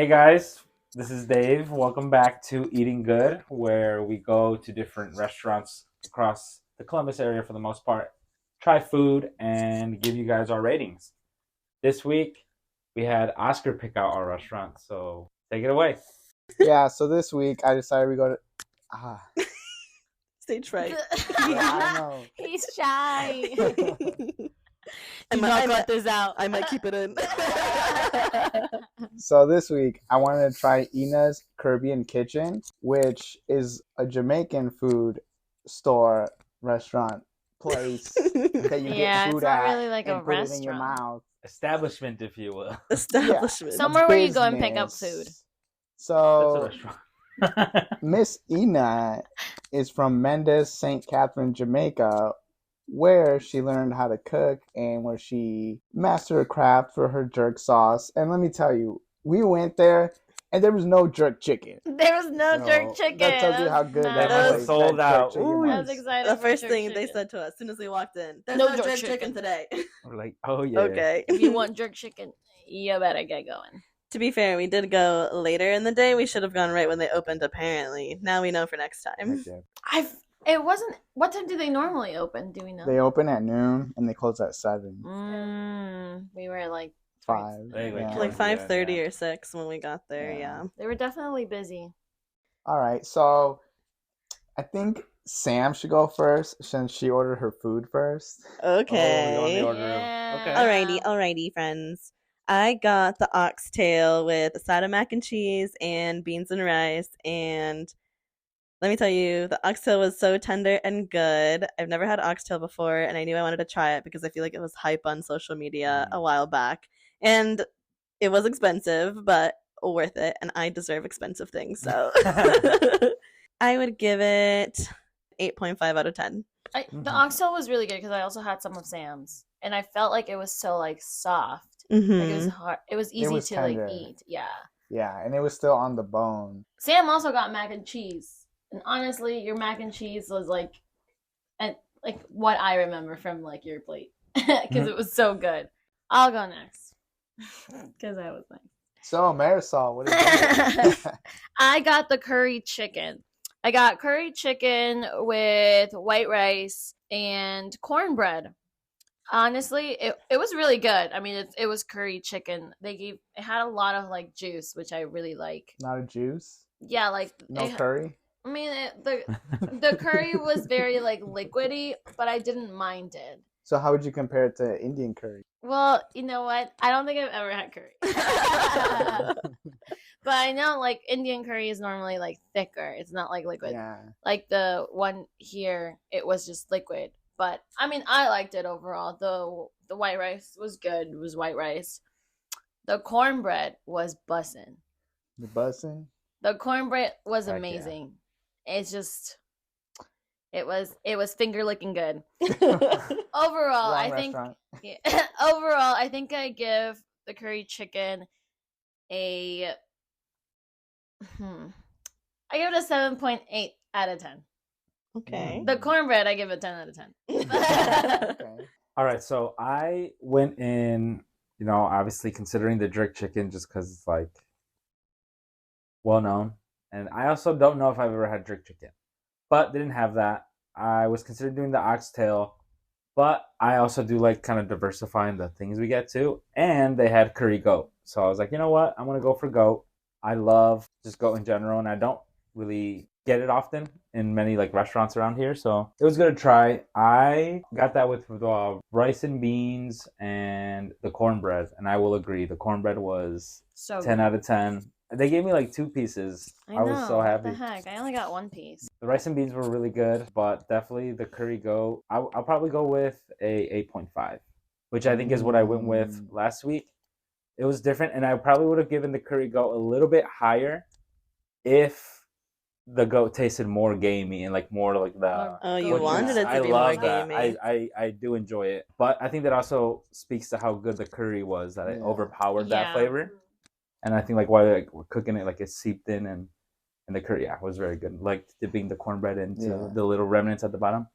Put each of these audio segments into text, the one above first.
Hey guys, this is Dave. Welcome back to Eating Good, where we go to different restaurants across the Columbus area for the most part, try food, and give you guys our ratings. This week, we had Oscar pick out our restaurant, so take it away. Yeah, so this week I decided we go to. Stage fright. Yeah, I know. He's shy. I might cut this out. I might keep it in. So this week I wanted to try Ina's Caribbean Kitchen, which is a Jamaican food store, restaurant, place that you Yeah, get it's food not at really like and a put it in your restaurant. mouth. Establishment, if you will. Establishment. Some- Somewhere where you go and pick up food. That's a So restaurant. Miss Ina is from Mendes, St. Catherine, Jamaica, where she learned how to cook and where she mastered a craft for her jerk sauce. And let me tell you, we went there and there was no jerk chicken. There was no So, jerk chicken. that tells you how good that was place, sold that out. jerk chicken Ooh. I was. was excited. The for first jerk thing they chicken. said to us as soon as we walked in, there's No no jerk jerk chicken. chicken today. We're like, oh yeah. Okay. If you want jerk chicken, you better get going. To be fair, we did go later in the day. We should have gone right when they opened, apparently. Now we know for next time. Heck yeah. It wasn't. What time do they normally open? Do we know? They open at noon and they close at 7. We were like 5. They, Yeah. Like 5:30 Yeah. or 6 when we got there, yeah. They were definitely busy. All right, so I think Sam should go first since she ordered her food first. Okay. order. Okay. Alrighty, friends. I got the oxtail with a side of mac and cheese and beans and rice. And let me tell you, the oxtail was so tender and good. I've never had oxtail before, and I knew I wanted to try it because I feel like it was hype on social media a while back. And it was expensive, but worth it. And I deserve expensive things, so I would give it 8.5 out of 10. The oxtail was really good because I also had some of Sam's, and I felt like it was so like soft. Mm-hmm. Like it was hard. It was easy was to tender. like eat. Yeah. Yeah, and it was still on the bone. Sam also got mac and cheese, and honestly, your mac and cheese was like what I remember from like your plate because it was so good. I'll go next because I was nice. So Marisol, what is it? I got the curry chicken. I got curry chicken with white rice and cornbread. Honestly, it was really good. I mean, it was curry chicken. It had a lot of like juice, which I really like. Not a juice? Yeah, like No curry? I mean, the curry was very like liquidy, but I didn't mind it. So how would you compare it to Indian curry? Well, you know what? I don't think I've ever had curry. But I know like Indian curry is normally like thicker. It's not like liquid. Yeah. Like the one here, it was just liquid. But I mean, I liked it overall. The white rice was good. It was white rice. The cornbread was bussin'. The bussin'? The cornbread was Heck yeah. amazing. It's just it was finger licking good. Overall, Wrong I think restaurant. overall, I think I give the curry chicken a I give it a 7.8 out of 10. Okay. The cornbread, I give it 10 out of 10. Okay. All right, so I went in, obviously considering the jerk chicken just because it's like well known. And I also don't know if I've ever had jerk chicken, but didn't have that. I was considering doing the oxtail, but I also do like kind of diversifying the things we get to. And they had curry goat. So I was like, you know what? I'm going to go for goat. I love just goat in general, and I don't really get it often in many like restaurants around here, so it was good to try. I got that with rice and beans and the cornbread, and I will agree, the cornbread was So 10 good. out of 10. They gave me like 2 pieces. I was so What happy. the heck? I only got 1 piece. The rice and beans were really good, but definitely the curry goat, I'll probably go with a 8.5, which I think is what I went with last week. It was different, and I probably would have given the curry goat a little bit higher if the goat tasted more gamey and like more like the. Oh, you Goat wanted juice. it to I be love more that. gamey. I do enjoy it, but I think that also speaks to how good the curry was, that it Yeah. overpowered Yeah. that flavor, and I think like while like, we're cooking it, like it seeped in, and the curry, yeah, was very good. Like dipping the cornbread into Yeah. the little remnants at the bottom.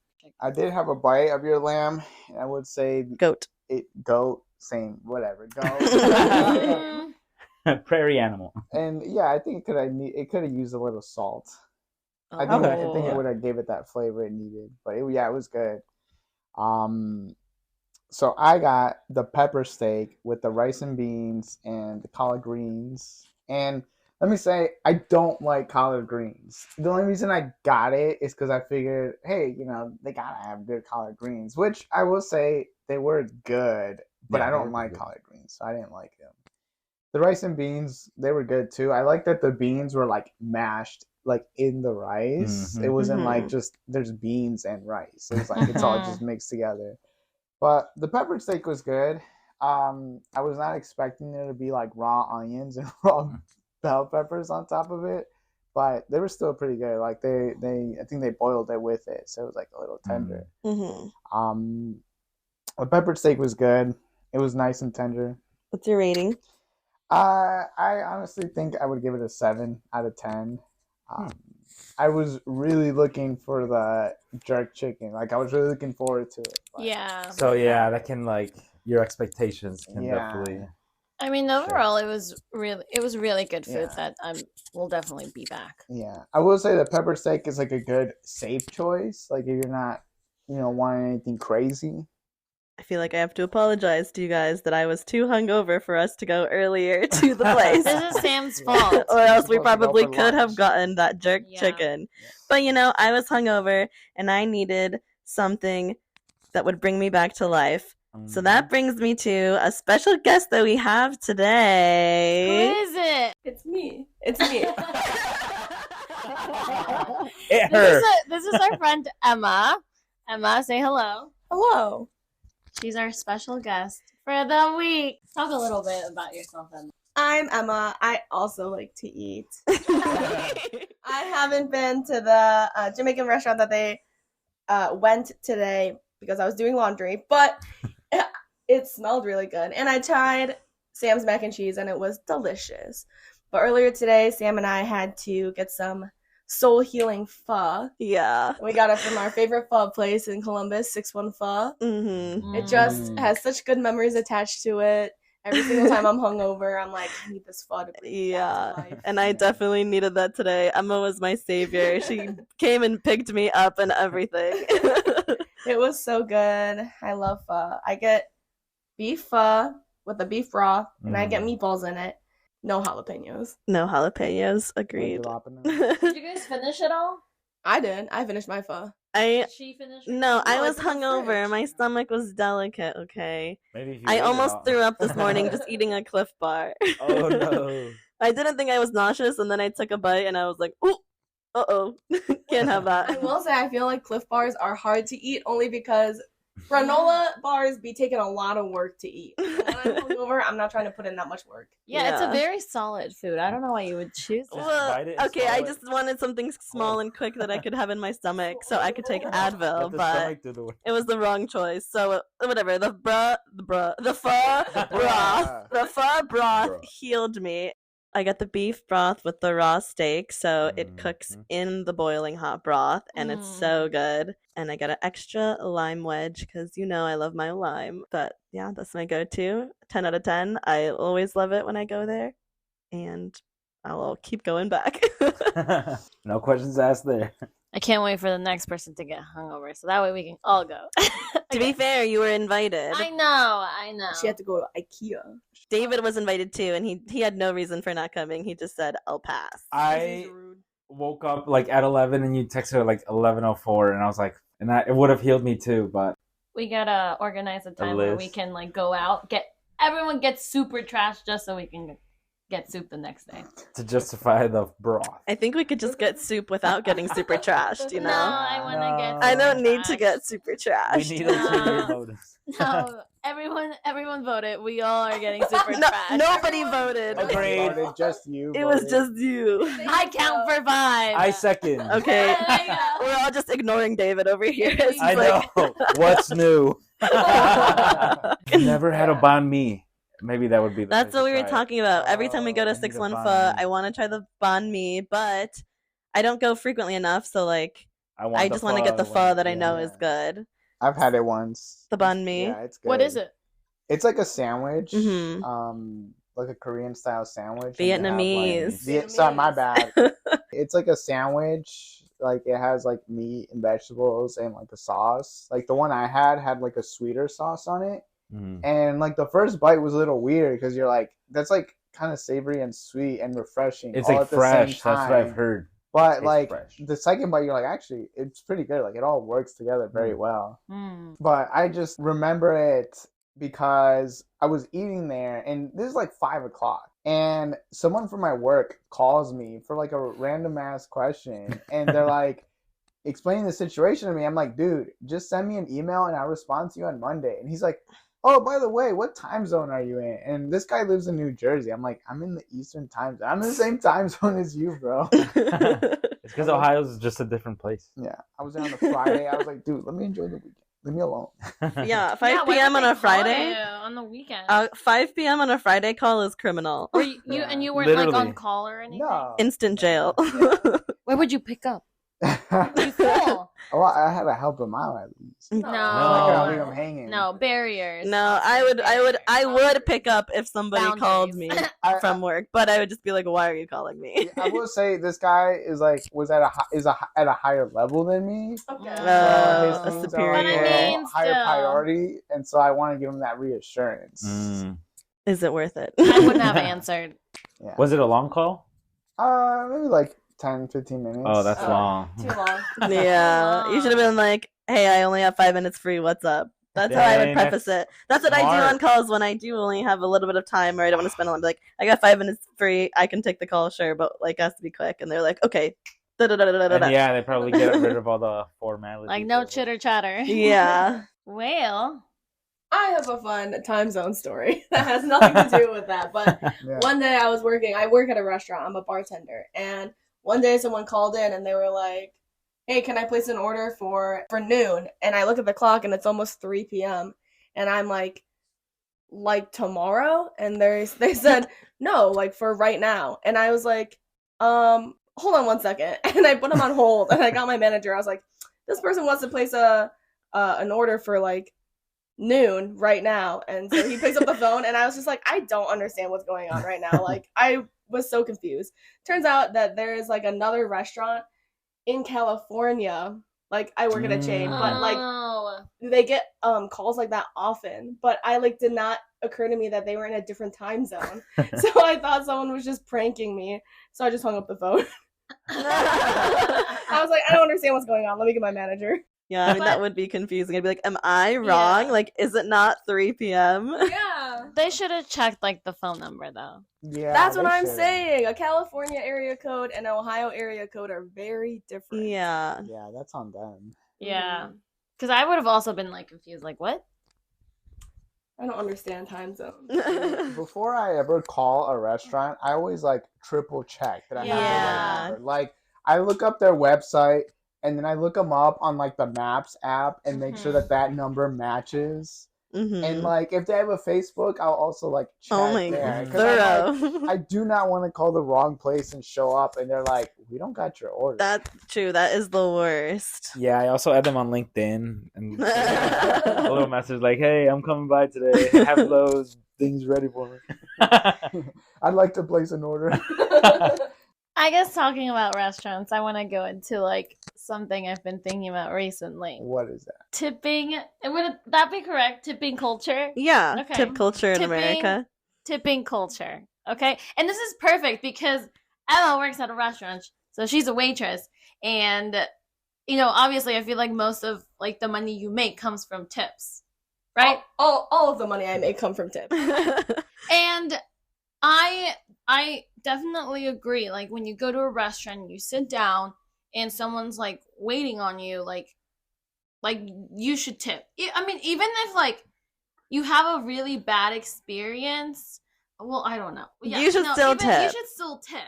I did have a bite of your lamb. I would say Goat. goat, same, whatever. Goat. Mm, Prairie animal. And yeah, I think it could have used a little salt. I think Okay. I think Yeah. it would have gave it that flavor it needed. But yeah, it was good. So I got the pepper steak with the rice and beans and the collard greens. And let me say, I don't like collard greens. The only reason I got it is because I figured, hey, they gotta have good collard greens, which I will say they were good, but Yeah, I they don't were like good. collard greens, so I didn't like them. The rice and beans, they were good too. I like that the beans were like mashed like in the rice. Mhm. It wasn't like Mhm. just there's beans and rice. It was like it's all just mixed together. But the pepper steak was good. I was not expecting there to be like raw onions and raw bell peppers on top of it, but they were still pretty good. Like they I think they boiled it with it, so it was like a little tender. Mm-hmm. The pepper steak was good. It was nice and tender. What's your rating? I honestly think I would give it a 7 out of 10. I was really looking for the jerk chicken. Like I was really looking forward to it. But Yeah. So yeah, that can like your expectations can Yeah. definitely. I mean, overall, it was really good food Yeah. that will definitely be back. Yeah, I will say the pepper steak is like a good safe choice. Like if you're not, wanting anything crazy. I feel like I have to apologize to you guys that I was too hungover for us to go earlier to the place. This is Sam's fault. Or else we Supposed to go probably for could have lunch. gotten that jerk Yeah. chicken. But I was hungover and I needed something that would bring me back to life. So that brings me to a special guest that we have Who today. is it? It's me. It's me. Hit her. This is our friend Emma. Emma, say hello. Hello. She's our special guest for the week. Talk a little bit about yourself, Emma. I'm Emma. I also like to eat. I haven't been to the Jamaican restaurant that they went today because I was doing laundry, but it smelled really good. And I tried Sam's mac and cheese and it was delicious. But earlier today, Sam and I had to get some soul healing pho. Yeah. We got it from our favorite pho place in Columbus, 6-1 Pho. Mm-hmm. It just has such good memories attached to it. Every single time I'm hungover, I'm like, I need this pho to bring me back Yeah. to life. And I definitely needed that today. Emma was my savior. She came and picked me up and everything. It was so good. I love pho. I get beef pho with the beef broth, and I get meatballs in it. No jalapenos. No jalapenos. Agreed. Did you guys finish it all? I did. I finished my pho. Did she finish? her? No, I No, was it's in the hungover. fridge. My stomach was delicate, okay? Maybe if you I ate it almost all. threw up this morning just eating a Cliff Bar. Oh no. I didn't think I was nauseous, and then I took a bite, and I was like, "Ooh, uh-oh, can't have that." I will say I feel like Cliff Bars are hard to eat only because granola bars be taking a lot of work to eat. When I'm hungover, I'm not trying to put in that much work. Yeah, it's Yeah. a very solid food. I don't know why you would choose it. Well, bite it and okay, I swallow it. just wanted something small and quick that I could have in my stomach, so I could take Let Advil, the but stomach do the work. it was the wrong choice. So whatever. The pho broth, the pho broth Bruh. healed me. I got the beef broth with the raw steak, so it cooks Mhm. in the boiling hot broth, and it's so good. And I got an extra lime wedge because I love my lime. But yeah, that's my go-to. 10 out of 10. I always love it when I go there, and I'll keep going back. No questions asked there. I can't wait for the next person to get hungover, so that way we can all go. To be fair, you were invited. I know. She had to go to IKEA. David was invited too, and he had no reason for not coming. He just said, "I'll pass." I woke up like at 11 and you texted her like 11:04 and I was like, it would have healed me too, but We gotta organize a time where we list. can like go out, everyone gets super trashed just so we can get soup the next day. to justify the broth. I think we could just get soup without getting super trashed. No, I wanna get. No. I don't super need to trashed. get super We trashed. need ulterior motives. No, everyone voted. We all are getting super No, trashed. nobody voted. Agreed. Voted, just you. It was voted. just you. I count for 5. I second. Okay, There you go. we're all just ignoring David over here. It's I like- know. What's new? Never had a banh mi. Maybe that would be the That's place what to we were try it. talking about. Every time we go Oh, I to need a 6-1 banh Pho, mi. I want to try the banh mi, but I don't go frequently enough. So like, I just want to get the pho that I know is good. I've had it once. The banh mi. Yeah, it's good. What is it? It's like a sandwich. Mhm. like a Korean style sandwich. and they have, like, Vietnamese. Sorry, my bad. It's like a sandwich. Like it has like meat and vegetables and like a sauce. Like the one I had like a sweeter sauce on it. And like the first bite was a little weird because you're like, that's like kind of savory and sweet and refreshing. It's all like at the fresh. same time. That's what I've heard. But Tastes like fresh. the second bite, you're like, actually, it's pretty good. Like it all works together very well. But I just remember it because I was eating there, and this is like 5 o'clock, and someone from my work calls me for like a random ass question, and they're like explaining the situation to me. I'm like, dude, just send me an email and I'll respond to you on Monday. And he's like, oh, by the way, what time zone are you in? And this guy lives in New Jersey. I'm like, I'm in the Eastern time zone. I'm in the same time zone as you, bro. It's because Ohio's just a different place. Yeah, I was there on a Friday. I was like, dude, let me enjoy the weekend. Leave me alone. Yeah, 5 Yeah, why p.m. would on they a call Friday. you on the weekend. 5 p.m. on a Friday call is criminal. Or you Yeah. and you weren't like Literally. on call or anything. No. Instant jail. Where would you pick up? You well, fool. I had to help him out at least. No. I couldn't leave him hanging. No barriers. No, I would pick up if somebody called me I- from work, but I would just be like, "Why are you calling me?" I will say this guy is at a higher level than me. Okay. His a things are superior. But I mean, higher still. priority, and so I want to give him that reassurance. Is it worth it? I wouldn't have answered. Yeah. Was it a long call? Maybe like 10, 15 minutes. Oh, that's Oh. long. Too long. Yeah, you should have been like, "Hey, I only have 5 minutes free. What's up?" That's how I would Dang, preface it. That's what I do smart. on calls when I do only have a little bit of time or I don't want to spend a lot. Like, I got 5 minutes free. I can take the call, sure, but like, it has to be quick. And they're like, "Okay." Da-da-da-da-da-da. And yeah, they probably get rid of all the formalities. Like no of it. chitter chatter. Yeah. Well, I have a fun time zone story that has nothing to do with that. But Yeah. one day I work at a restaurant. I'm a bartender. And one day someone called in and they were like, hey, can I place an order for noon? And I look at the clock and it's almost 3 p.m. And I'm like tomorrow? And they said, no, like for right now. And I was like, hold on 1 second. And I put them on hold and I got my manager. I was like, this person wants to place an order for like noon right now. And so he picks up the phone and I was just like, I don't understand what's going on right now. Like I was so confused. Turns out that there is like another restaurant in California. Like I work at a chain, but like oh. they get calls like that often. But I like did not occur to me that they were in a different time zone. So I thought someone was just pranking me. So I just hung up the phone. I was like, I don't understand what's going on. Let me get my manager. Yeah, I mean, that But- would be confusing. I'd be like, am I wrong? Yeah. Like, is it not 3 p.m.? Yeah. They should have checked like the phone number though. Yeah, That's what they I'm should. saying. A California area code and an Ohio area code are very different. Yeah. Yeah, that's on them. Yeah. Because I would have also been like confused, like what? I don't understand time zones. Before I ever call a restaurant, I always like triple check that I have the Yeah. right number. Like I look up their website and then I look them up on like the Maps app and make sure Mhm. that number matches. Mhm. And like if they have a Facebook, I'll also like check Oh my there. 'Cause I'm like, thorough. I do not want to call the wrong place and show up and they're like, we don't got your order. That's true. That is the worst. Yeah, I also add them on LinkedIn and a little message like, "Hey, I'm coming by today. Have those things ready for me." I'd like to place an order. I guess talking about restaurants, I want to go into like something I've been thinking about recently. What is that? Tipping. And would that be correct? Tipping culture? Yeah. Okay. Tip culture in Tipping. America. Tipping culture. Okay. And this is perfect because Emma works at a restaurant, so she's a waitress. And, you know, obviously I feel like most of like the money you make comes from tips. Right? All of the money I make come from tips. And I definitely agree. Like when you go to a restaurant, you sit down and someone's like waiting on you, like you should tip. I mean, even if like you have a really bad experience, well, I don't know. You should still You tip. should still tip.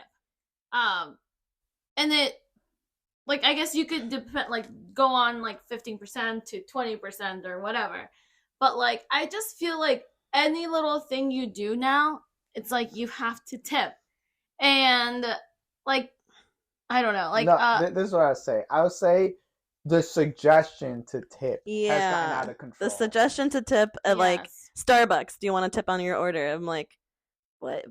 And it, like, I guess you could depend, like, go on like 15% to 20% or whatever. But like, I just feel like any little thing you do now, it's like you have to tip. And like, I don't know, like, No, this is what I would say. I would say the suggestion to tip has gotten Yeah. out of control. The suggestion to tip at like yes. Starbucks. Do you want to tip on your order? I'm like, what?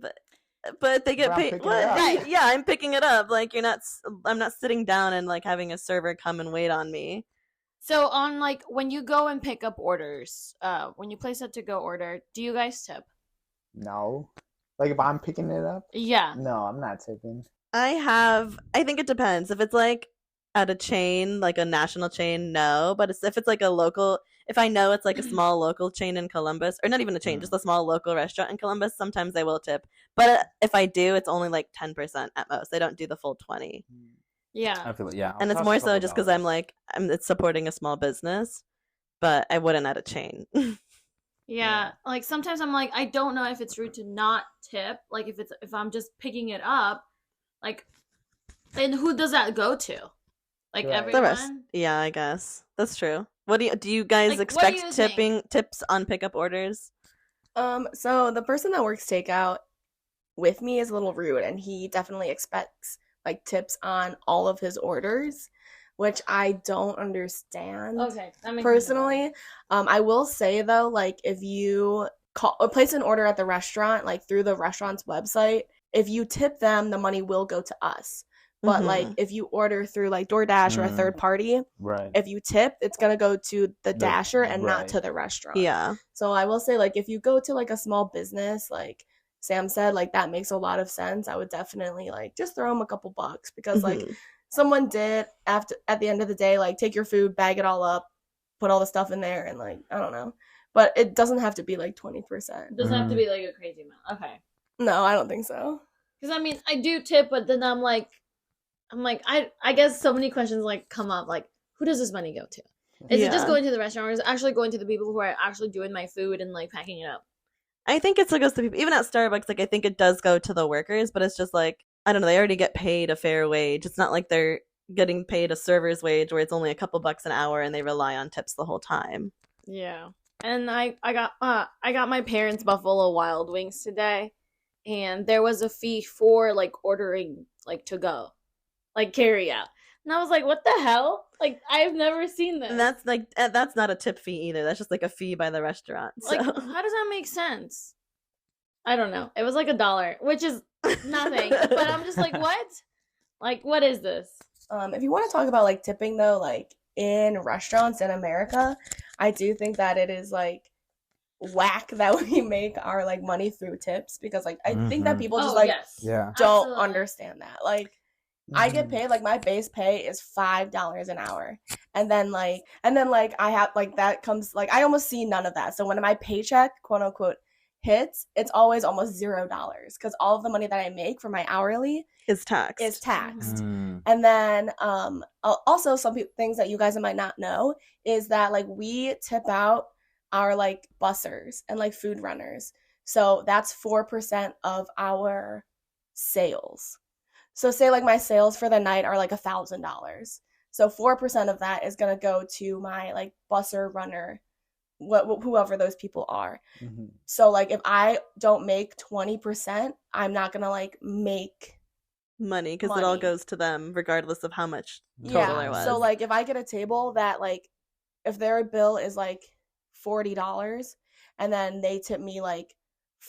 But they get But I'm paid. picking What? it up. Right? Yeah, I'm picking it up. Like I'm not sitting down and like having a server come and wait on me. So on like when you go and pick up orders, when you place a to-go order, do you guys tip? No. Like if I'm picking it up? Yeah. No, I'm not tipping. I think it depends. If it's like at a chain, like a national chain, no. But if it's like a local, if I know it's like a small local chain in Columbus, or not even a chain, just a small local restaurant in Columbus, sometimes I will tip. But if I do, it's only like 10% at most. I don't do the full 20. Yeah. I feel yeah. And it's more so just because it's supporting a small business, but I wouldn't at a chain. Yeah, like sometimes I'm like, I don't know if it's rude to not tip. Like if I'm just picking it up, like, and who does that go to? Like Right. The rest, everyone. yeah, I guess that's true. What do you guys Like, what do expect you think? tips on pickup orders? So the person that works takeout with me is a little rude, and he definitely expects like tips on all of his orders, which I don't understand. Okay, that makes Personally, I will say though, like if you call or place an order at the restaurant, like through the restaurant's website, if you tip them, the money will go to us. But Mhm. like if you order through like DoorDash or a third party, Right. if you tip, it's gonna go to the The- dasher and not right. to the restaurant. Yeah, So I will say, like, if you go to like a small business, like Sam said, like that makes a lot of sense. I would definitely like just throw them a couple bucks because like Mhm. someone did at the end of the day, like take your food, bag it all up, put all the stuff in there, and like I don't know, but it doesn't have to be like 20%. It doesn't have to be like a crazy amount. Okay. No, I don't think so. Because I mean, I do tip, but then I'm like, I guess so many questions like come up, like, who does this money go to? Is it just Yeah. going to the restaurant, or is it actually going to the people who are actually doing my food and like packing it up? I think it still goes to people. Even at Starbucks, like I think it does go to the workers, but it's just like I don't know. They already get paid a fair wage. It's not like they're getting paid a server's wage where it's only a couple bucks an hour and they rely on tips the whole time. Yeah. And I got my parents Buffalo Wild Wings today, and there was a fee for like ordering like to go, like carry out. And I was like, what the hell? Like I've never seen this. And that's not a tip fee either. That's just like a fee by the restaurant. So. Like, how does that make sense? I don't know. It was like $1, which is nothing. But I'm just like, what? Like, what is this? If you want to talk about like tipping though, like in restaurants in America, I do think that it is like whack that we make our like money through tips because like I think that Mhm. people just Oh, like yes. Yeah. don't Absolutely. understand that. Like I get paid like my base pay is $5 an hour. And then like I have like that comes like I almost see none of that. So when my paycheck, quote unquote, hits, it's always almost $0 because all of the money that I make for my hourly Is taxed. is taxed. Mm. And then also some things that you guys might not know is that like we tip out our like bussers and like food runners. So that's 4% of our sales. So say like my sales for the night are like $1,000. So 4% of that is gonna go to my like busser runner, whoever those people are. Mhm. So like if I don't make 20%, I'm not gonna like make money because it all money. goes to them regardless of how much total there was. So like if I get a table that like if their bill is like $40 and then they tip me like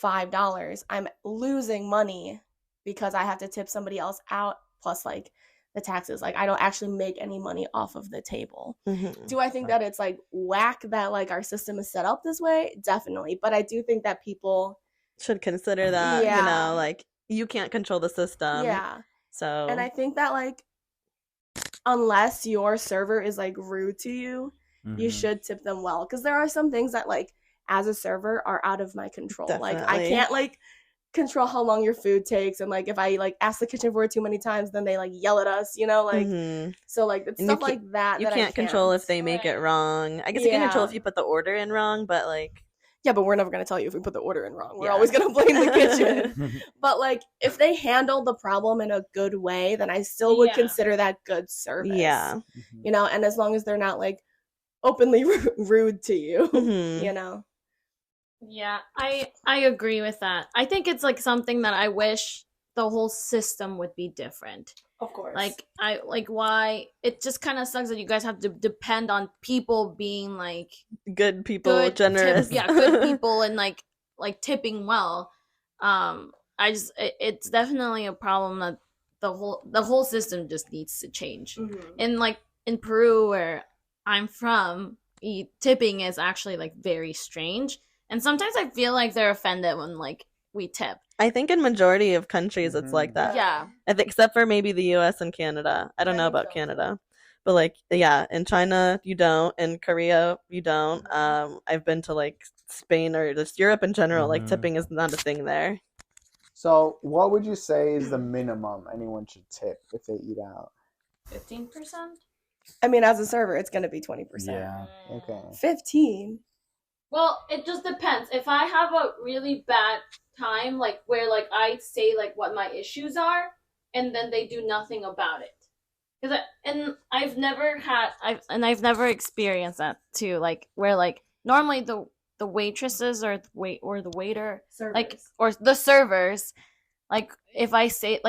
$5, I'm losing money because I have to tip somebody else out plus like the taxes. Like I don't actually make any money off of the table. Mhm. Do I think that it's like whack that like our system is set up this way? Definitely. But I do think that people Should consider that, you Yeah. know, like you can't control the system. yeah. So And I think that like unless your server is like rude to you, you Mhm. should tip them well because there are some things that like as a server are out of my control. Like I Definitely. can't like control how long your food takes and like if I like ask the kitchen for it too many times then they like yell at us, you know, like Mhm. so like it's And you stuff like that you that can't I control if can't. they make it Right. wrong. I guess you can control if Yeah. you put the order in wrong, but like Yeah, but we're never going to tell you if we put the order in wrong. We're Yeah. always going to blame the kitchen. But like if they handle the problem in a good way, then I still would Yeah. consider that good service. yeah. You know, and as long as they're not like openly rude to you, Mhm. you know. Yeah, I agree with that. I think it's like something that I wish the whole system would be different. Of course. Like I like why it just kind of sucks that you guys have to depend on people being like Good people, good generous. good people and like tipping well. It's definitely a problem that the whole system just needs to change. And like in Peru, where I'm from, tipping is actually like very strange, and sometimes I feel like they're offended when like we tip. I think in majority of countries it's like that. Yeah. I think except for maybe the US and Canada. I don't know about Canada. But like yeah, in China you don't, in Korea you don't. I've been to like Spain or just Europe in general, like tipping is not a thing there. So, what would you say is the minimum anyone should tip if they eat out? 15%? I mean, as a server, it's gonna be 20%. Yeah. Okay. 15. Well, it just depends. If I have a really bad time, like where like I say like what my issues are, and then they do nothing about it, I've never experienced that too. Like where like normally the waitresses or the waiter Servers. like or the servers, like if I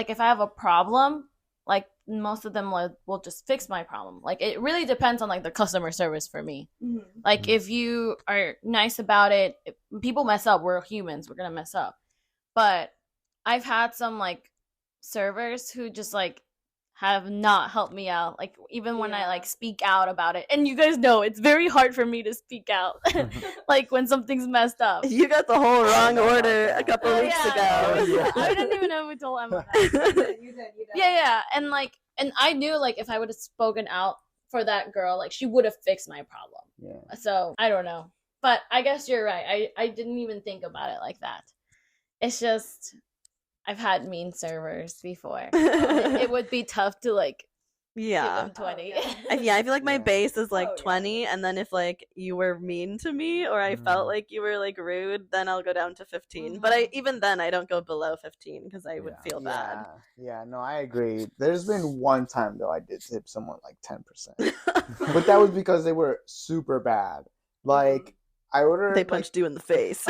have a problem, like most of them will just fix my problem. Like it really depends on like the customer service for me. Like if you are nice about it, if people mess up, we're humans, we're gonna mess up. But I've had some like servers who just like have not helped me out, like even when I like speak out about it, and you guys know it's very hard for me to speak out like when something's messed up. You got the whole wrong order a couple weeks ago. I didn't even know who told Emma that. You did. Yeah, and I knew like if I would have spoken out for that girl, like she would have fixed my problem. Yeah. So I don't know, but I guess you're right. I didn't even think about it like that. It's just I've had mean servers before. It would be tough to like give them 20. I feel like my base is like 20, and then if like you were mean to me or I felt like you were like rude, then I'll go down to 15. But even then I don't go below 15 because I would feel bad. Yeah, no, I agree. There's been one time though I did tip someone like 10%, but that was because they were super bad. Like I ordered. They punched you in the face.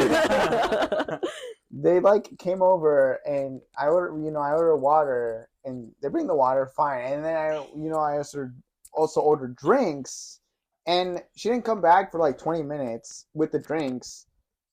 They like came over and I ordered water and they bring the water fine, and then I also ordered drinks, and she didn't come back for like 20 minutes with the drinks,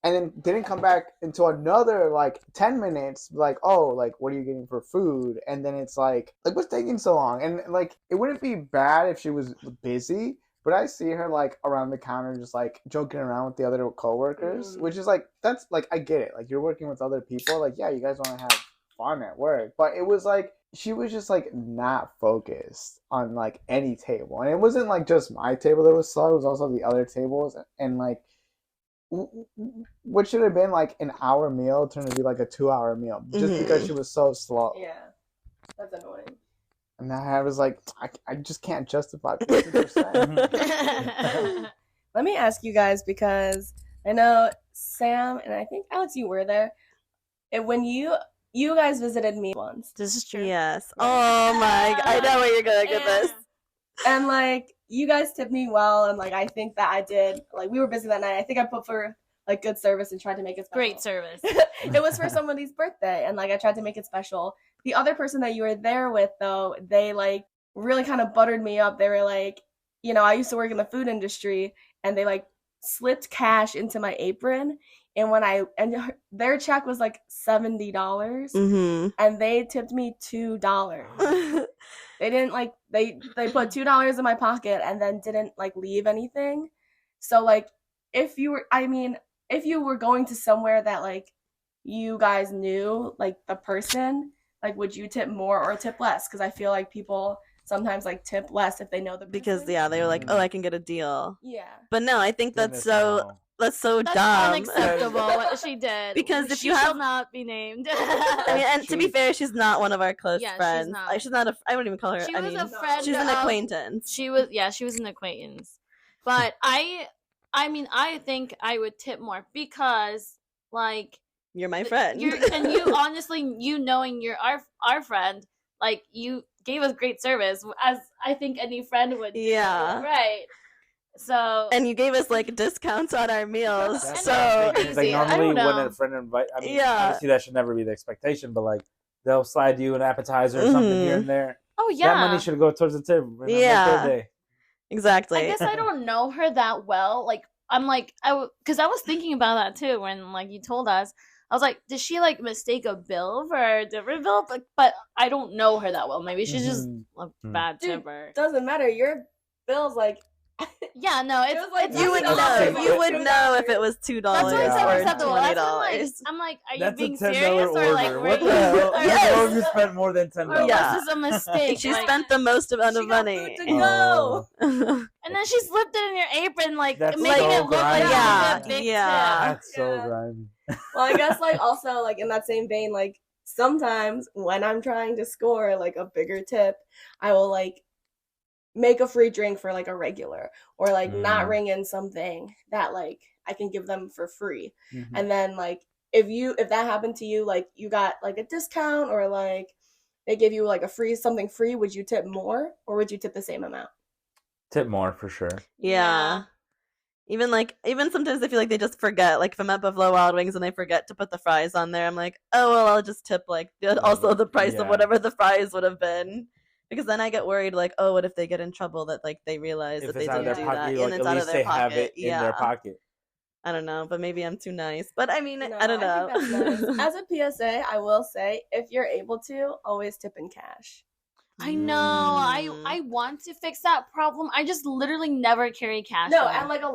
and then didn't come back until another like 10 minutes, like, oh, like what are you getting for food? And then it's like what's taking so long? And like it wouldn't be bad if she was busy, but I see her like around the counter just like joking around with the other coworkers, which is like, that's like, I get it. Like you're working with other people. Like, yeah, you guys want to have fun at work. But it was like, she was just like not focused on like any table. And it wasn't like just my table that was slow. It was also the other tables. And like, what should have been like an hour meal turned to be like a 2-hour meal just because she was so slow. Yeah. That's annoying. And I was like, I just can't justify 50%. Let me ask you guys, because I know Sam and I think Alex, you were there. And when you guys visited me once. This is true. Yes. Oh my! I know where you're going with this. And like you guys tipped me well, and like I think that I did. Like we were busy that night. I think I put for like good service and tried to make it special. Great service. It was for somebody's birthday, and like I tried to make it special. The other person that you were there with, though, they like really kind of buttered me up. They were like, I used to work in the food industry, and they like slipped cash into my apron. And their check was like $70, and they tipped me $2. They didn't like they put $2 in my pocket and then didn't like leave anything. So like if you were going to somewhere that like you guys knew like the person, like would you tip more or tip less? Because I feel like people sometimes like tip less if they know the person. Because they were like, oh, I can get a deal. Yeah. But no, I think that's so dumb. Unacceptable what she did. Because if she you shall not be named. I mean, and to be fair, she's not one of our close friends. She's not. Like, she's not I wouldn't even call her. She was a friend. She's an acquaintance. She was an acquaintance. But I think I would tip more because like you're my friend. And you honestly, knowing you're our friend, like you gave us great service, as I think any friend would do. Yeah. Right. So and you gave us like discounts on our meals. That's so it's like normally when a friend invite, I mean, obviously that should never be the expectation, but like they'll slide you an appetizer or something here and there. Oh yeah, that money should go towards the tip. Yeah, exactly. I guess I don't know her that well. Like I'm like because I was thinking about that too when like you told us. I was like, did she like mistake a bill for a different bill? But I don't know her that well. Maybe she's just a bad Dude, tipper. doesn't matter. Your bill's like Yeah, no, It was like it's You would $10. know. You would know if it was $2 That's what Yeah. I said or acceptable. $20. I'm like, are you That's a being $10 serious order. or like What were the hell? or- Yes. How you spent more than $10? or Yeah. was this a mistake? She Like- spent the most amount of She got money. food to go. and then she slipped it in your apron, like That's making so it look like grimy. Yeah, a big yeah. tip. That's so Yeah. grimy. Well, I guess like also like in that same vein, like sometimes when I'm trying to score like a bigger tip, I will like make a free drink for like a regular or like not Mm. ring in something that like I can give them for free. Mhm. And then like if that happened to you, like you got like a discount or like they give you like a free something free, would you tip more or would you tip the same amount? Tip more for sure. Yeah. Even sometimes I feel like they just forget. Like if I'm at Buffalo Wild Wings and they forget to put the fries on there, I'm like, oh well, I'll just tip like also the price Yeah. of whatever the fries would have been. Because then I get worried, like, oh, what if they get in trouble that like they realize If that they it's out of didn't their do pocket, that, like, and at it's out least of their they pocket. have it in Yeah, their pocket. I don't know, but maybe I'm too nice. But I mean, No, I don't know. think that's nice. As a PSA, I will say if you're able to, always tip in cash. I know. I Mm. want to fix that problem. I just literally never carry cash. No, on. and like a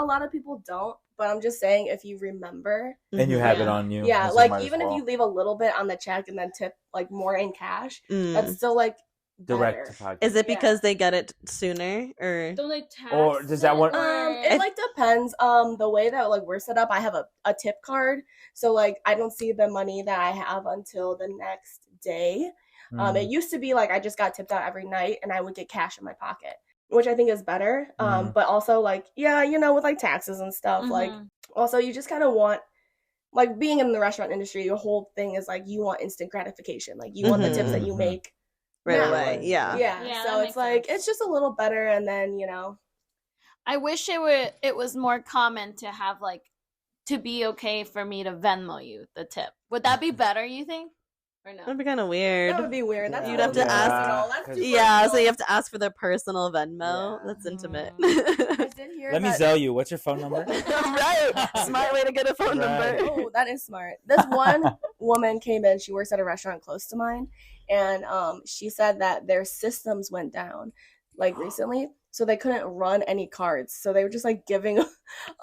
lot of people don't, but I'm just saying if you remember, And you Mhm. have it Yeah. on you. yeah, so like might as even if well. you leave a little bit on the check and then tip like more in cash, Mm. that's still like direct better. to pocket. Is it Yeah. because they get it sooner, or Don't they tax Or does that it, one- It If- like depends. The way that like we're set up, I have a tip card, so like I don't see the money that I have until the next day. Mm. It used to be like I just got tipped out every night and I would get cash in my pocket, which I think is better. Mhm. But also like yeah, with like taxes and stuff, like Mhm. also you just kind of want like being in the restaurant industry, your whole thing is like you want instant gratification, like you want the tips that you Mhm. make right now. away? Yeah. Yeah, Yeah, so that it's makes like sense. it's just a little better, and then I wish it was more common to have like to be okay for me to Venmo you the tip. Would that be better, you think? Or no? That'd be kind of weird. that would be weird. That's You'd a have to little ask- personal. That's too Yeah, so personal. you have to ask for their personal Venmo. Yeah. That's intimate. I did hear Let me that- sell you. What's your phone number? Right. Smart way to get a phone Right. number. Oh, that is smart. This one woman came in. She works at a restaurant close to mine, and she said that their systems went down like recently, so they couldn't run any cards. So they were just like giving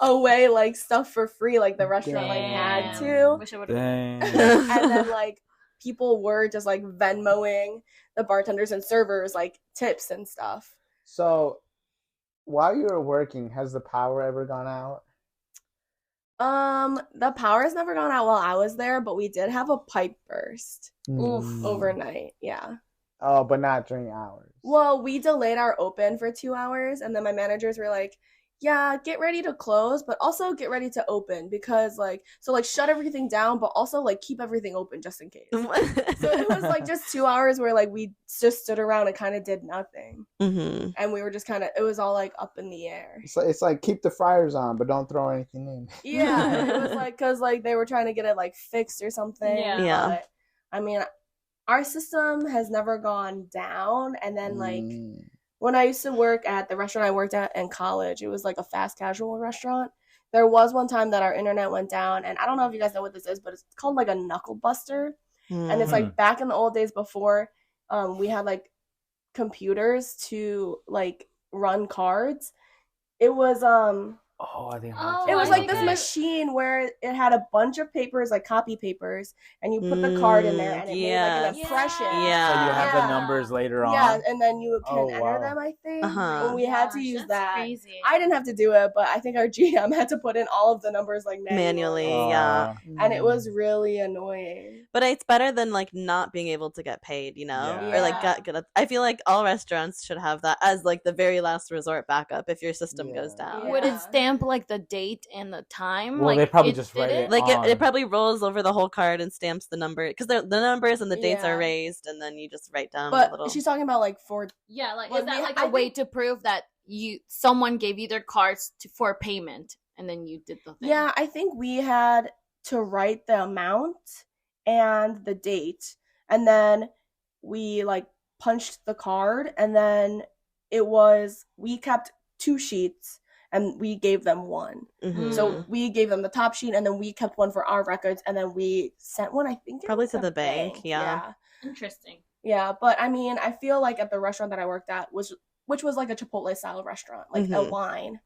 away like stuff for free, like the restaurant like had Damn. to, Wish I would. Dang. and then like people were just like Venmoing the bartenders and servers like tips and stuff. So, while you were working, has the power ever gone out? The power has never gone out while I was there, but we did have a pipe burst Mm. overnight. Yeah. Oh, but not during hours. Well, we delayed our open for 2 hours, and then my managers were like, yeah, get ready to close, but also get ready to open because shut everything down, but also like keep everything open just in case. So it was like just 2 hours where like we just stood around and kind of did nothing. hmm And we were just it was all like up in the air. It's like keep the fryers on, but don't throw anything in. Yeah, it was like because like they were trying to get it like fixed or something. Yeah. Yeah. But, I mean, our system has never gone down. And then like Mm. when I used to work at the restaurant I worked at in college, it was like a fast casual restaurant. There was one time that our internet went down, and I don't know if you guys know what this is, but it's called like a knuckle buster. And it's like back in the old days before we had like computers to like run cards. It was Oh, I think Oh, it was I like think this I- machine where it had a bunch of papers, like copy papers, and you put the card in there and it made like Yes. an impression. Yeah. So you have the Yeah. numbers later on. Yeah, and then you can Oh, enter wow. them, I think. Uh-huh. And we had to Gosh, use that's that. Crazy. I didn't have to do it, but I think our GM had to put in all of the numbers like Manually. Aw. Yeah. And it was really annoying. But it's better than like not being able to get paid, you know? Yeah. Or like Yeah. get I feel like all restaurants should have that as like the very last resort backup if your system goes Yeah. down. Yeah. Would it stamp like the date and the time? Well, like, they probably it just did write it. Like on. it probably rolls over the whole card and stamps the number because the numbers and the dates Yeah. are raised, and then you just write down a But little. she's talking about like for Yeah, like Well, is that we- like I a way think- to prove that someone gave you their cards for payment and then you did the thing? yeah, I think we had to write the amount and the date, and then we like punched the card, and then we kept 2 sheets, and we gave them one. Mhm. So we gave them the top sheet, and then we kept one for our records, and then we sent one, I think it Probably was to the bank, yeah. Interesting. Yeah, but I mean, I feel like at the restaurant that I worked at which was like a Chipotle style restaurant, like a Mhm. line.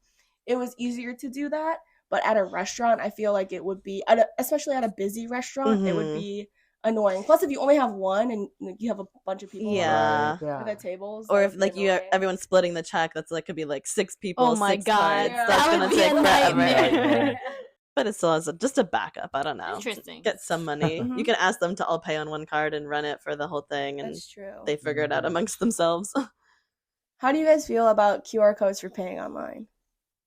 It was easier to do that, but at a restaurant, I feel like it would be, especially at a busy restaurant, it would Mhm. be annoying. Plus, if you only have one and you have a bunch of people Yeah. Yeah. at the tables, Or that if would be like annoying. everyone's splitting the check, that's like could be like 6 people. Oh my 6 God. cards. Yeah. That's That gonna would be take a forever. nightmare. But it still has just a backup. I don't know. Interesting. Get some money. Mhm. You can ask them to all pay on one card and run it for the whole thing, and That's true. they figure it out Mhm. amongst themselves. How do you guys feel about QR codes for paying online?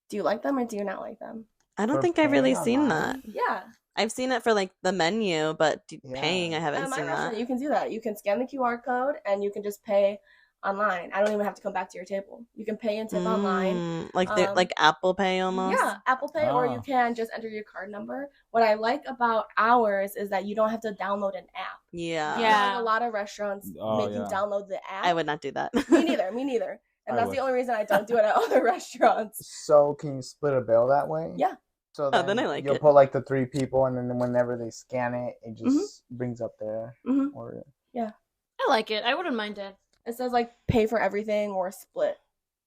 Do you like them or do you not like them? I don't For think I've really paying seen that. online? Yeah. I've seen it for like the menu, but Yeah. paying I At haven't my seen restaurant, that. you can do that. You can scan the QR code and you can just pay online. I don't even have to come back to your table. You can pay and tip online. Like Um, like Apple Pay almost. Yeah, Apple Pay, or you Oh. can just enter your card number. What I like about ours is that you don't have to download an app. Yeah. Yeah. Like a lot of restaurants Oh, make you yeah. download the app. I would not do that. Me neither. Me neither. And I that's would. the only reason I don't do it at other restaurants. So can you split a bill that way? Yeah. So Oh, then I like you'll it. put like the 3 people, and then whenever they scan it, it just Mm-hmm. brings up their Mhm. order. I like it. I wouldn't mind it. It says like pay for everything or split.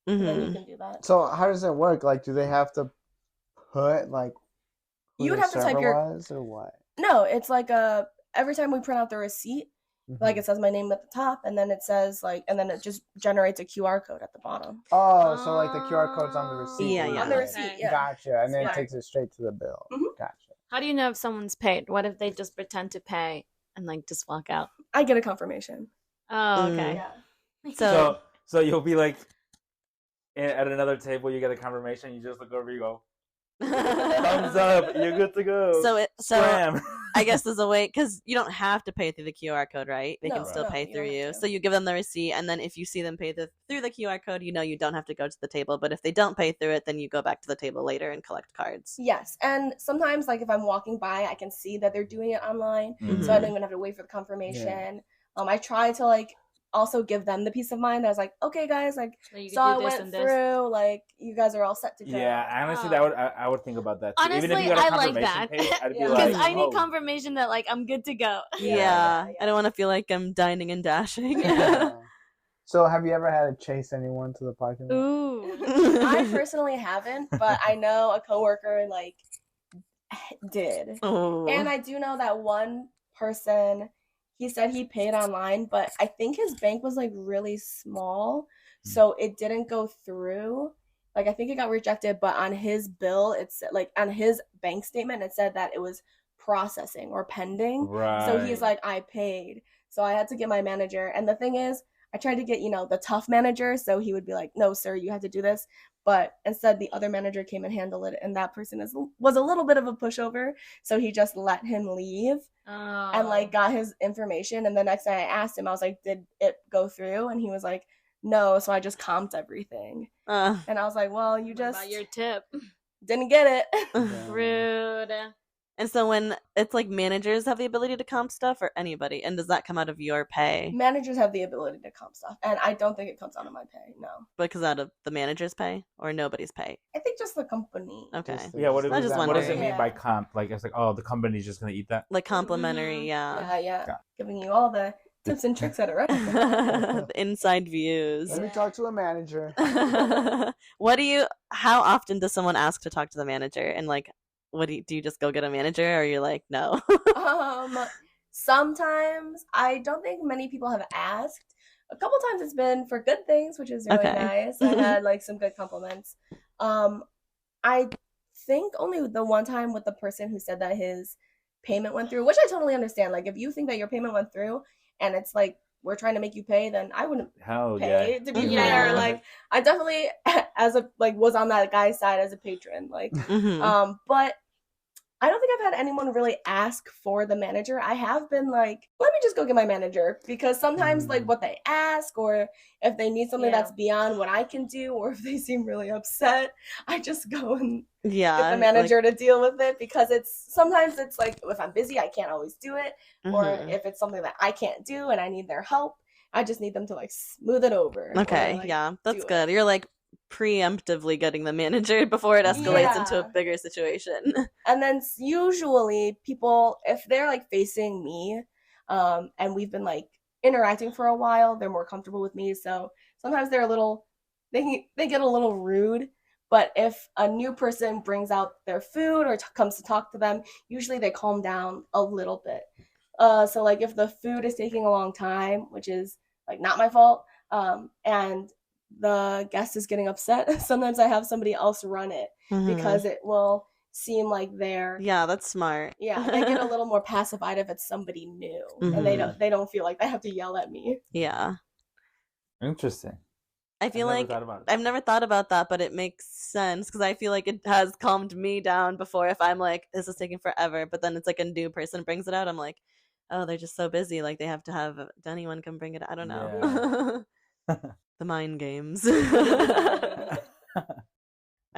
And then you Mhm. can do that. So how does it work? Like, do they have to put like who You would their have to type server your- was, or what? No, it's like every time we print out the receipt, like Mhm. it says my name at the top, and then it says like, and then it just generates a QR code at the bottom. Oh, so like the QR code's on the receipt. Yeah, when yeah. you On the get it. receipt, Okay. yeah. Gotcha, and then Yeah. it takes it straight to the bill. Mhm. Gotcha. How do you know if someone's paid? What if they just pretend to pay and like just walk out? I get a confirmation. Oh, okay. Yeah. So you'll be like at another table, you get a confirmation, you just look over, you go, thumbs up, you're good to go. So Scram. I guess there's a way because you don't have to pay through the QR code, right? They can No, still no, pay you through don't you. have to. So you give them the receipt, and then if you see them pay through the QR code, you know you don't have to go to the table. But if they don't pay through it, then you go back to the table later and collect cards. Yes, and sometimes like if I'm walking by, I can see that they're doing it online, Mhm. so I don't even have to wait for the confirmation. I try to like also give them the peace of mind. I was like, okay, guys, like So you saw can it do this went and this. through, like you guys are all set to go. Yeah, honestly, Oh. I would think about that too. Even if Honestly, you got a I like confirmation that. page, I'd be Yeah. like, Because I need oh. confirmation that like I'm good to go. Yeah, Yeah. I don't want to feel like I'm dining and dashing. Yeah. So have you ever had to chase anyone to the parking lot? Ooh. I personally haven't, but I know a coworker like did. Oh. And I do know that one person, he said he paid online, but I think his bank was like really small, so it didn't go through. Like I think it got rejected, but on his bill, it's like on his bank statement, it said that it was processing or pending. Right. So he's like, I paid. So I had to get my manager. And the thing is, I tried to get, the tough manager. So he would be like, no, sir, you have to do this. But instead, the other manager came and handled it. And that person was a little bit of a pushover. So he just let him leave Oh. and like got his information. And the next day I asked him, I was like, did it go through? And he was like, no. So I just comped everything. And I was like, well, you What just about your tip? didn't get it. Yeah. Rude. And so when it's like managers have the ability to comp stuff or anybody, and does that come out of your pay? Managers have the ability to comp stuff. And I don't think it comes out of my pay. No. Because out of the manager's pay or nobody's pay? I think just the company. Okay. Just Yeah, what, I just what does it wondering. mean by Yeah. comp? Like, it's like, oh, the company's just going to eat that? Like complimentary, Yeah, yeah. Yeah. Giving you all the tips and tricks at a restaurant. The inside views. Let me talk to a manager. How often does someone ask to talk to the manager? And like, what do you just go get a manager or you're like, no? Sometimes I don't think many people have asked. A couple times it's been for good things, which is really Okay. nice. I had like some good compliments. I think only the one time with the person who said that his payment went through, which I totally understand. Like if you think that your payment went through and it's like we're trying to make you pay, then I wouldn't Hell pay to be Yeah. fair. Like I definitely was on that guy's side as a patron. Like Mhm. but I don't think I've had anyone really ask for the manager. I have been like, let me just go get my manager, because sometimes like what they ask, or if they need something Yeah. that's beyond what I can do, or if they seem really upset, I just go and Yeah. get the like- manager to deal with it, because sometimes it's like if I'm busy, I can't always do it, or Mhm. if it's something that I can't do and I need their help, I just need them to like smooth it over. or, Okay, like, yeah, that's do it. good. You're like preemptively getting the manager before it escalates into a Yeah. bigger situation. And then usually people, if they're like facing me, and we've been like interacting for a while, they're more comfortable with me. So sometimes they're a little, they get a little rude. But if a new person brings out their food or comes to talk to them, usually they calm down a little bit. So like if the food is taking a long time, which is like not my fault, and the guest is getting upset, sometimes I have somebody else run it because it will seem like they're Yeah, that's smart. they get a little more pacified if it's somebody new, and they don't feel like they have to yell at me. Yeah. Interesting. I feel never like thought about it. I've never thought about that, but it makes sense because I feel like it has calmed me down before if I'm like, this is taking forever, but then it's like a new person brings it out. I'm like, oh, they're just so busy. Like they have to have anyone come bring it. I don't know. The mind games. I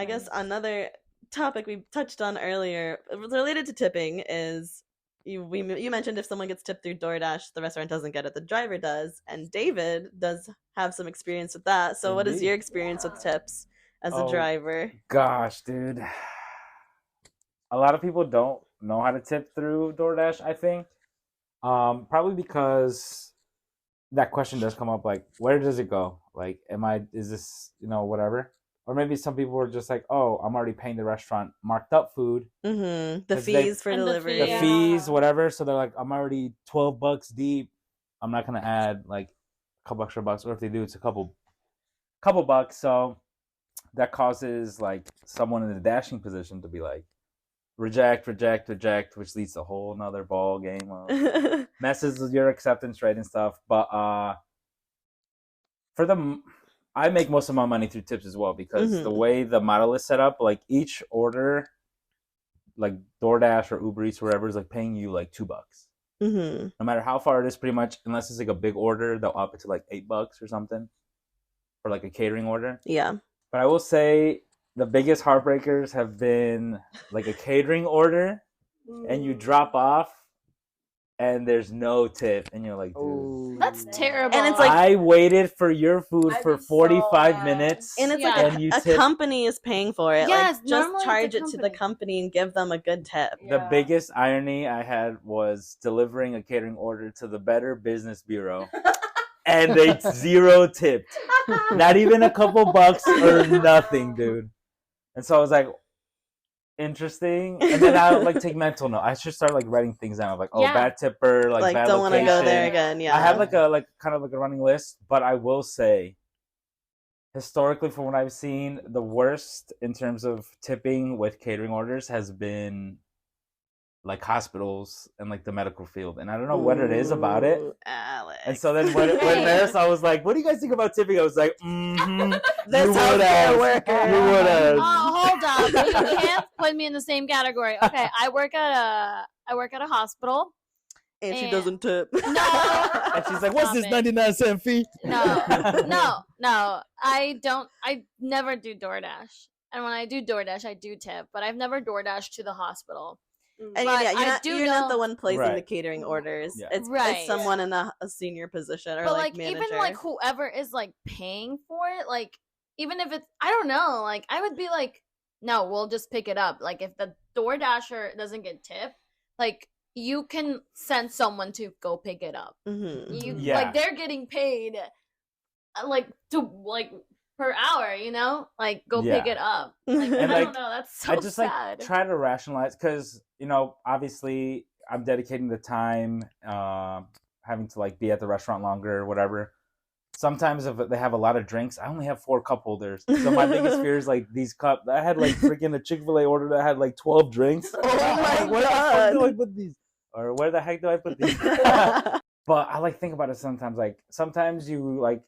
guess another topic we touched on earlier related to tipping is you mentioned if someone gets tipped through DoorDash, the restaurant doesn't get it, the driver does, and David does have some experience with that. So what is Indeed. your experience with tips as a driver? Gosh, dude. A lot of people don't know how to tip through DoorDash, I think. Probably because that question does come up, like, where does it go? Like, is this, whatever? Or maybe some people were just like, oh, I'm already paying the restaurant marked up food. The 'Cause fees for And the delivery. The Yeah. fees, whatever. So they're like, I'm already $12 deep. I'm not gonna add like a couple extra bucks, or if they do, it's a couple bucks. So that causes like someone in the dashing position to be like, reject, which leads to a whole nother ball game of messes with your acceptance rate and stuff. But I make most of my money through tips as well, because the way the model is set up, like each order, like DoorDash or Uber Eats, wherever, is like paying you like $2. No matter how far it is, pretty much, unless it's like a big order, they'll up it to like $8 or something for like a catering order. Yeah. But I will say the biggest heartbreakers have been like a catering order, and you drop off and there's no tip, and you're like, dude, That's terrible. And it's like- I waited for your food I'd for be so 45 mad. minutes, And it's Yeah. like and you a tip. company is paying for it. Yes, like just normally it's charge a it to the company. company and give them a good tip. The Yeah. biggest irony I had was delivering a catering order to the Better Business Bureau, and they zero tipped. Not even a couple bucks or nothing, dude. And so I was like, interesting. And then I would like take mental note. I should start like writing things down. Like, oh, Yeah. bad tipper, like bad don't want to go location. there again. Yeah. I have like a kind of like a running list, but I will say, historically, from what I've seen, the worst in terms of tipping with catering orders has been like hospitals and like the medical field, and I don't know what it is about it. Ooh, Alex. And so then when Marisol was like, "What do you guys think about tipping?" I was like, This you would healthcare have, worker. you would have. Oh, hold on. You can't put me in the same category. Okay, I work at a hospital. And she And- doesn't tip. No. And she's like, "What's this Stop it. 99-cent fee?" No. I never do DoorDash. And when I do DoorDash, I do tip, but I've never DoorDashed to the hospital. And But yeah, I do you're not know- the one placing Right. the catering orders. Yeah. It's Right. someone in a senior position or But like like manager. even like whoever is like paying for it, like even if it's I don't know, like I would be like, no, we'll just pick it up. Like if the DoorDasher doesn't get tipped, like you can send someone to go pick it up. You Yeah. like they're getting paid like to like per hour, you know? Like go pick Yeah. it up. Like, And, I like, don't know, that's so I just sad. like try to rationalize, because obviously I'm dedicating the time, having to like be at the restaurant longer or whatever. Sometimes if they have a lot of drinks, I only have 4 cup holders. So my biggest fear is like these cup. I had like freaking a Chick-fil-A order that had like 12 drinks. Oh my Where the fuck God. do I put these? Or where the heck do I put these? But I like think about it sometimes. Like sometimes you like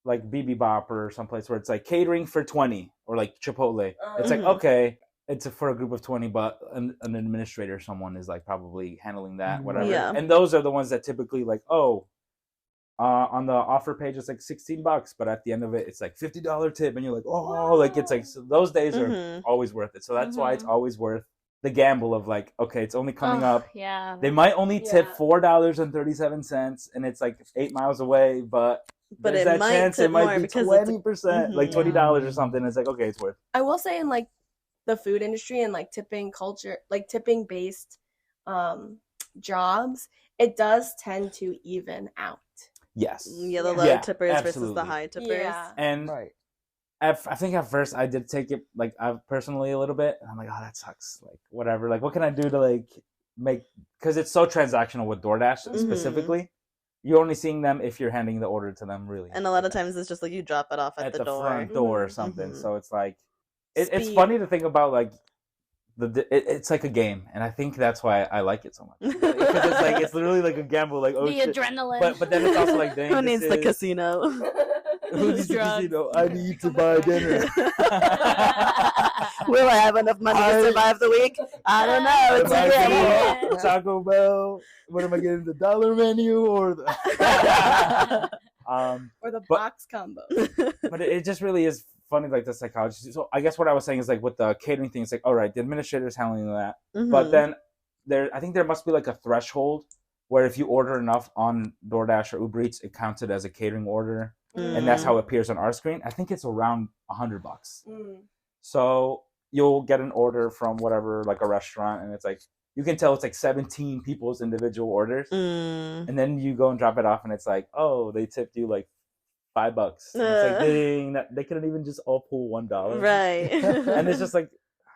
BB Bop or someplace where it's like catering for 20, or like Chipotle. It's like, Mhm. okay, it's for a group of 20, but an administrator or someone is like probably handling that, whatever. Yeah. And those are the ones that typically like, on the offer page it's like $16, but at the end of it it's like $50 tip, and you're like, oh, like it's like, so those days are Mhm. always worth it. So that's why it's Mhm. always worth the gamble of like, okay, it's only coming Ugh, up. Yeah. They might only tip Yeah. $4.37, and it's like 8 miles away, but But there's it that might chance tip it might more be because it's 20%, like Mhm. $20 or something. It's like, okay, it's worth. I will say in like the food industry and like tipping culture, like tipping based jobs, it does tend to even out. Yes. yeah, the Yeah. low Yeah, tippers versus the absolutely. high tippers. Yeah. And Right. I think at first I did take it like I personally a little bit, and I'm like, oh, that sucks. Like whatever. Like what can I do to like make? Because it's so transactional with DoorDash Mhm. specifically. You're only seeing them if you're handing the order to them, really. And a lot of times it's just like you drop it off at, at the door. front door or Mhm. something. Mhm. So it's like it's Speed. funny to think about like it's like a game, and I think that's why I like it so much because it's like it's literally like a gamble. Like oh the shit. adrenaline. But then it's also like dang, Who this needs the is- casino? Who needs the Drugs. casino? I need to buy dinner. Will I have enough money to survive the week? I don't know. It's Am I a getting gamble. Taco Bell. What am I getting? The dollar menu or the? Or the But- box combo. But it just really is funny, like the psychology. So I guess what I was saying is like with the catering thing, it's like all right, the administrator's handling that, but Mhm. then I think there must be like a threshold where if you order enough on DoorDash or Uber Eats, it counts it as a catering order, and that's how it appears on our screen. I think it's around $100. Mm. So you'll get an order from whatever, like a restaurant, and it's like you can tell it's like 17 people's individual orders, Mm. and then you go and drop it off, and it's like, oh, they tipped you like $5. And it's like, dang, they couldn't even just all pull $1. Right. And it's just like,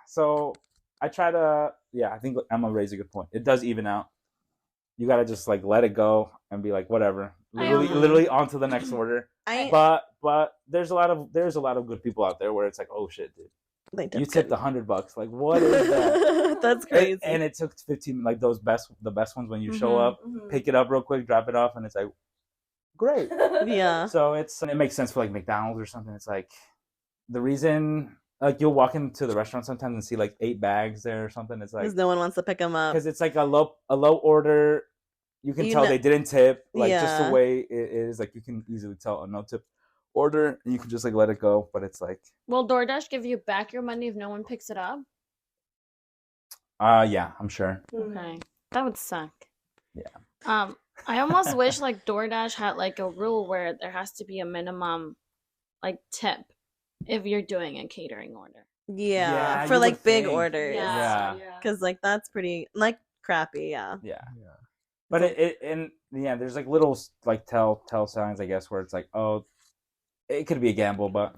so I try to, I think Emma raised a good point. It does even out. You gotta just like let it go and be like, whatever. Literally on to the next order. I But there's a lot of good people out there where it's like, oh shit, dude, they you tipped $100. Like, what is that? That's crazy. And it took 15, like the best ones when you show Mhm. up, pick it up real quick, drop it off, and it's like, great. Yeah. So it makes sense for like McDonald's or something. It's like the reason, like you'll walk into the restaurant sometimes and see like 8 bags there or something. It's like Because no one wants to pick them up. because it's like a low order. You can You tell know- they didn't tip. Like just Yeah. the way it is, like you can easily tell a no tip order, and you can just like let it go. But it's like, Will DoorDash give you back your money if no one picks it up? yeah, I'm sure. Okay, that would suck. Yeah. I almost wish like DoorDash had like a rule where there has to be a minimum like tip if you're doing a catering order. Yeah. Yeah, For you like would big think. orders. Yeah. Because like that's pretty like crappy. Yeah. Yeah. Yeah. But there's like little like tell signs, I guess, where it's like, oh, it could be a gamble, but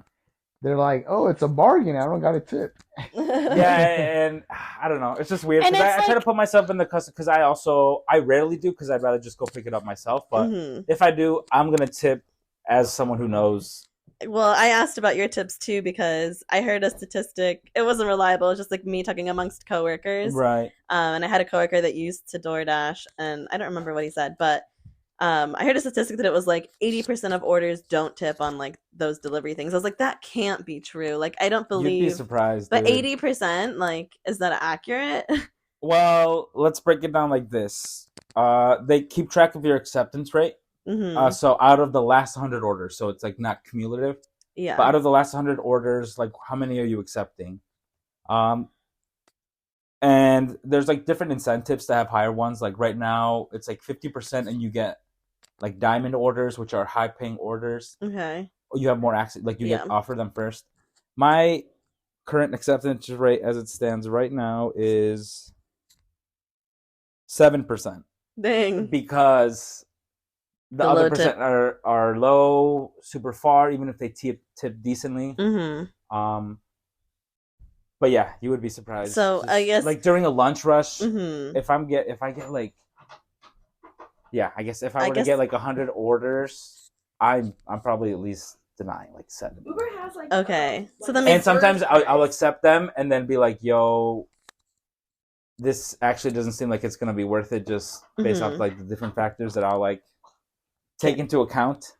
They're like, oh, it's a bargain. I don't got a tip. yeah, and I don't know. It's just weird And because I it's try to like- put myself in the customer because I rarely do because I'd rather just go pick it up myself. But Mhm. if I do, I'm gonna tip as someone who knows. Well, I asked about your tips too because I heard a statistic. It wasn't reliable. It was just like me talking amongst coworkers. Right. And I had a coworker that used to DoorDash, and I don't remember what he said, but I heard a statistic that it was like 80% of orders don't tip on like those delivery things. I was like, that can't be true. Like, I don't You'd be believe. surprised. But dude. 80%, like, is that accurate? Well, let's break it down like this. They keep track of your acceptance rate. Hmm. So out of the last 100 orders, so it's like not cumulative. Yeah. But out of the last 100 orders, like how many are you accepting? And there's like different incentives to have higher ones. Like right now, it's like 50%, and you get like diamond orders, which are high paying orders. Okay. Or you have more access, like you get Yeah. offered them first. My current acceptance rate, as it stands right now, is 7% Dang. because the The other low percent tip. are low, super far, even if they tip decently. Mm-hmm. But yeah, you would be surprised. So, I guess- like during a lunch rush, Mm-hmm. if I get like, yeah, I guess if I I were to guess- get like 100 orders, I'm probably at least denying like 7. Uber has like Okay. So that And makes sometimes first I'll price. accept them and then be like, yo, this actually doesn't seem like it's gonna be worth it just based off Mhm. like the different factors that I'll like take into account,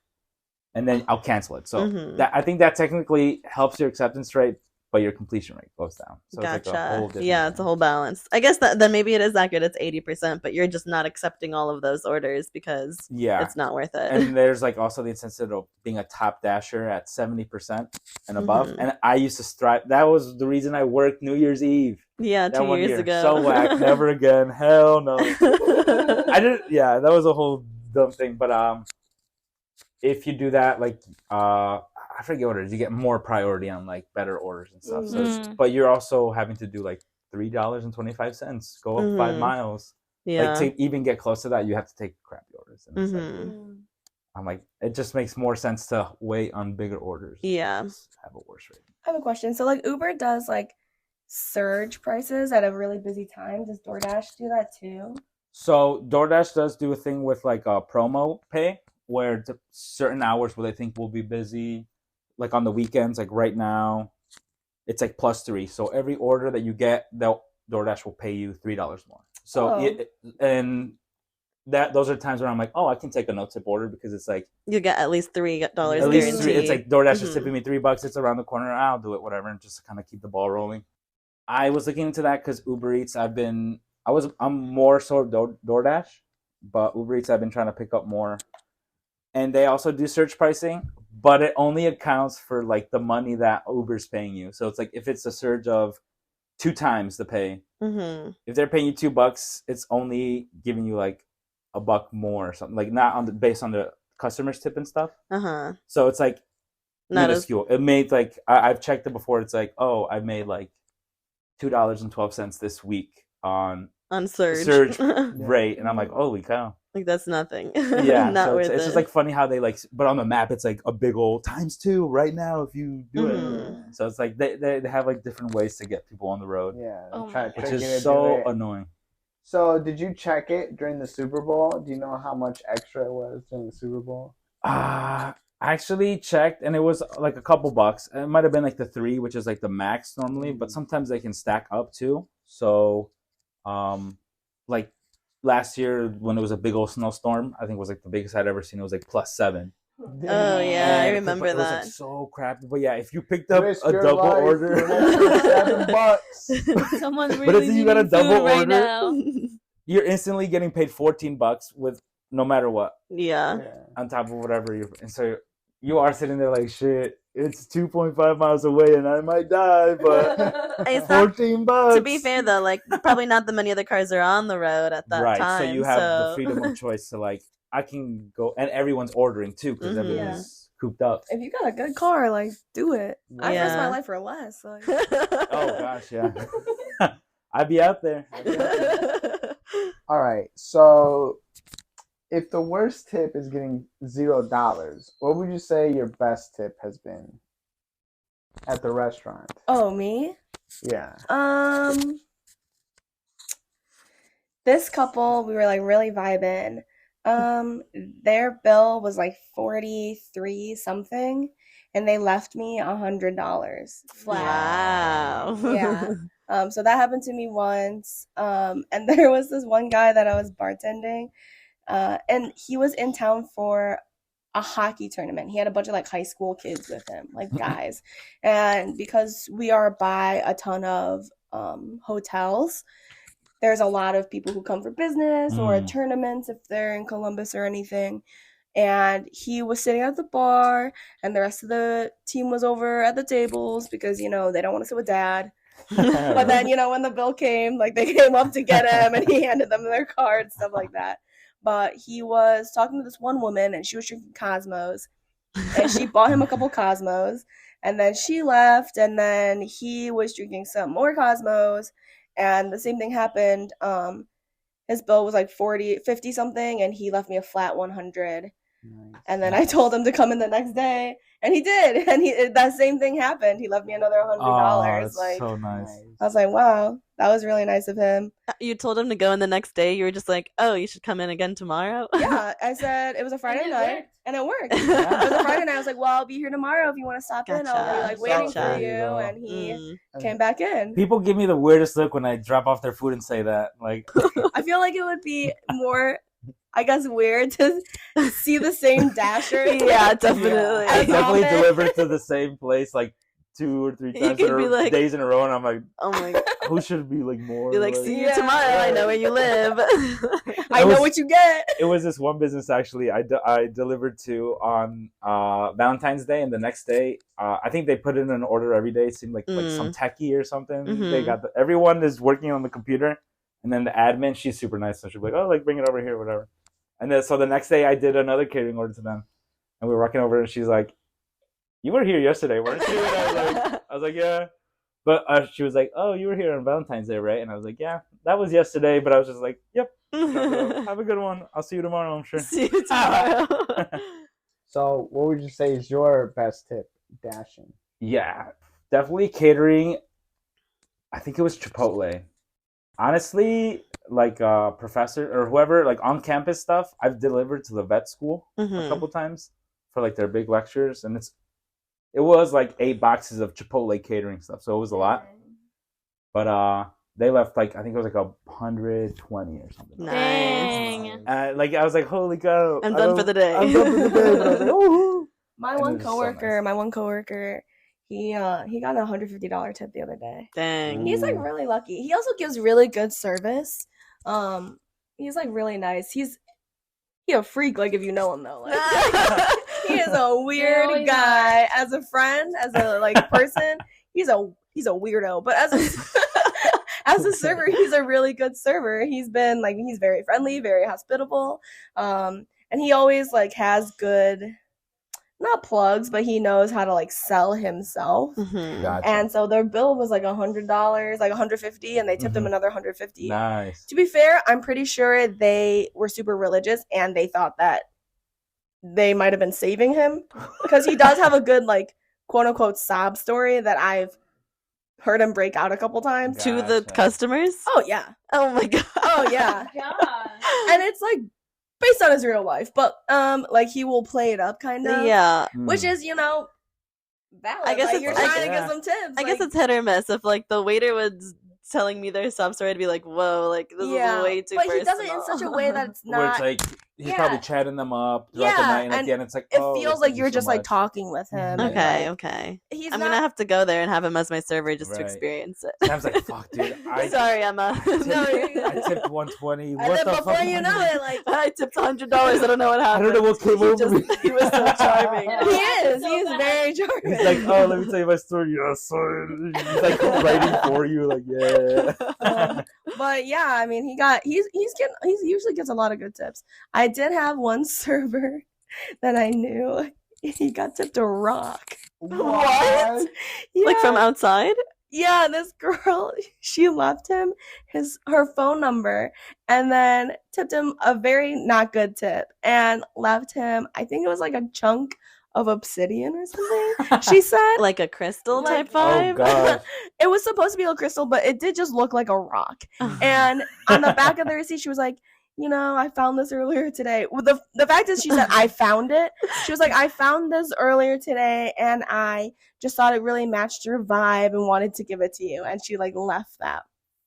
and then I'll cancel it. So Mhm. that I think that technically helps your acceptance rate, but your completion rate goes down. So Gotcha. it's like a whole different Yeah, it's a thing. whole balance. I guess that then maybe it is accurate. It's 80%, but you're just not accepting all of those orders because Yeah. it's not worth it. And there's like also the incentive of being a top dasher at 70% and above. Mhm. And I used to strive. That was the reason I worked New Year's Eve. Yeah, That 2 one years year. ago. So whack. Never again. Hell no. I didn't. Yeah, that was a whole dumb thing. But if you do that, like I forget what it is, you get more priority on like better orders and stuff. So, but you're also having to do like $3.25. Go up 5 miles. Yeah. Like to even get close to that, you have to take crappy orders. And it's like, I'm like, it just makes more sense to wait on bigger orders. Yeah. Have a worse rate. I have a question. So like Uber does like surge prices at a really busy time. Does DoorDash do that too? So DoorDash does do a thing with like a promo pay where certain hours where they think will be busy, like on the weekends, like right now, it's like +3. So every order that you get, DoorDash will pay you $3 more. So and those are times where I'm like, oh, I can take a no tip order because it's like you get at least $3 at guaranteed. least $3. It's like DoorDash is tipping me $3. It's around the corner. I'll do it, whatever, and just kind of keep the ball rolling. I was looking into that because Uber Eats. I'm more so DoorDash, but Uber Eats I've been trying to pick up more, and they also do surge pricing, but it only accounts for like the money that Uber's paying you. So it's like if it's a surge of 2 times the pay, if they're paying you $2, it's only giving you like $1 more or something, like not based on the customer's tip and stuff. So it's like minuscule. It made like I've checked it before. It's like, oh, I made like $2.12 this week on surge rate, and I'm like, holy cow, like that's nothing. Yeah. Not so worth it's just like funny how they like, but on the map it's like a big old ×2 right now if you do it. So it's like they have like different ways to get people on the road. Yeah, which is so annoying. So did you check it during the Super Bowl? Do you know how much extra it was during the Super Bowl? I actually checked, and it was like a couple bucks. It might have been like the 3, which is like the max normally, but sometimes they can stack up too. So, like last year when it was a big old snowstorm, I think it was like the biggest I'd ever seen. It was like +7. Oh yeah, I remember it was that. like so crappy. But yeah, if you picked up Risk a your double life order, for an extra $7. Someone's really but if you got a needing double food right order, now. you're instantly getting paid $14 with no matter what. Yeah. On top of whatever and so you are sitting there like, shit, it's 2.5 miles away and I might die, but It's not- $14. To be fair though, like probably not that many other cars are on the road at that time. So you have the freedom of choice to like, I can go, and everyone's ordering too because everyone's cooped up. If you got a good car, like do it. I risk my life for less. Like. Oh gosh, yeah. I'd be out there. All right, so if the worst tip is getting $0, what would you say your best tip has been at the restaurant? Oh, me? Yeah. This couple, we were like really vibing. Their bill was like 43 something, and they left me $100 flat. Wow. Yeah. So that happened to me once. And there was this one guy that I was bartending, and he was in town for a hockey tournament. He had a bunch of like high school kids with him, like guys. And because we are by a ton of hotels, there's a lot of people who come for business or tournaments if they're in Columbus or anything. And he was sitting at the bar, and the rest of the team was over at the tables because, you know, they don't want to sit with dad. But then, you know, when the bill came, like they came up to get him and he handed them their card, stuff like that. But he was talking to this one woman, and she was drinking Cosmos, and she bought him a couple Cosmos, and then she left, and then he was drinking some more Cosmos, and the same thing happened. His bill was like 50 something, and he left me a flat 100. Nice. And then I told him to come in the next day, and he did. And that same thing happened. He left me another $100. Oh, that's like, so nice. I was like, wow, that was really nice of him. You told him to go in the next day. You were just like, oh, you should come in again tomorrow. Yeah, I said it was a Friday night, and it worked. It was a Friday night. I was like, well, I'll be here tomorrow if you want to stop in. I'll be like waiting for you. And he came back in. People give me the weirdest look when I drop off their food and say that. Like, I feel like it would be more, I guess, weird to see the same Dasher. Yeah, definitely. Yeah. Definitely delivered to the same place like 2 or 3 times days in a row, and I'm like, oh my god, who should be like more? Be like, see you tomorrow. I know where you live. I know what you get. It was this one business actually. I delivered to on Valentine's Day, and the next day, I think they put in an order every day. It seemed like some techie or something. They got everyone is working on the computer, and then the admin, she's super nice, so she'll be like, oh, like bring it over here, whatever. And then so the next day, I did another catering order to them. and we were walking over, and she's like, "You were here yesterday, weren't you?" And I was like, "Yeah." But she was like, "Oh, you were here on Valentine's Day, right?" And I was like, "Yeah, that was yesterday." But I was just like, "Yep, have a good one. I'll see you tomorrow, I'm sure." See you tomorrow. So, what would you say is your best tip, Dashin? Yeah, definitely catering. I think it was Chipotle. Honestly, like professor or whoever, like on campus stuff, I've delivered to the vet school a Mhm. couple times for like their big lectures, and it was like 8 boxes of Chipotle catering stuff, so it was a lot. But they left like I think it was like 120 or something. Nice. Dang. Like I was like, holy cow! I'm done for the day. I'm done for the day. But I was like, oh. My And it one was so coworker, nice. he got a $150 tip the other day. Dang. He's like really lucky. He also gives really good service. He's like really nice. He's a freak, like if you know him though. Like, he is a weird he's guy. As a friend, as a like person, he's a weirdo. But as a as a server, he's a really good server. He's very friendly, very hospitable. And he always like has good, not plugs, but he knows how to like sell himself. Mhm. Gotcha. And so their bill was like $100, like $150, and they tipped him Mhm. another $150. Nice. To be fair, I'm pretty sure they were super religious and they thought that they might have been saving him because he does have a good like quote unquote sob story that I've heard him break out a couple times. To the Gotcha. customers? Oh yeah. Oh my god. Oh yeah. God. And it's like based on his real life, but like he will play it up kind of. Yeah. Which Mm. is, valid. I guess like, it's- you're I trying to guess- get some tips. I guess like- it's hit or miss. If like the waiter was telling me their sob story, I'd be like, whoa, like this is way too but personal. he does it in such a way that it's Where not. it's like he's yeah. probably chatting them up throughout the Yeah, night, and at and the end it's like, It oh, feels thank like you you're so just like much. talking with him. and, Okay, like, okay. He's I'm not. gonna have to go there and have him as my server just to Right. experience it. Sam's like, fuck, dude. I Sorry, Emma. tipped, No, I tipped 120. and What then the before fuck? you know it, like I tipped $100. I don't know what I happened. don't know what came He over just- me. he was so charming. he is. So He is bad. very charming. He's like, oh, let me tell you my story. Yes, sir. He's like writing for you, like, yeah. But yeah, I mean, he usually gets a lot of good tips. I did have one server that I knew. He got tipped a rock. What? Yeah. Like from outside? Yeah, this girl, she left him her phone number and then tipped him a very not good tip and left him, I think it was like a chunk of obsidian or something. She said Like a crystal Like- type Oh, vibe? God. it was supposed to be a crystal, but it did just look like a rock. And on the back of the receipt, she was like, I found this earlier today. Well, the fact is, she said, I found it. She was like, I found this earlier today, and I just thought it really matched your vibe and wanted to give it to you. And she, like, left that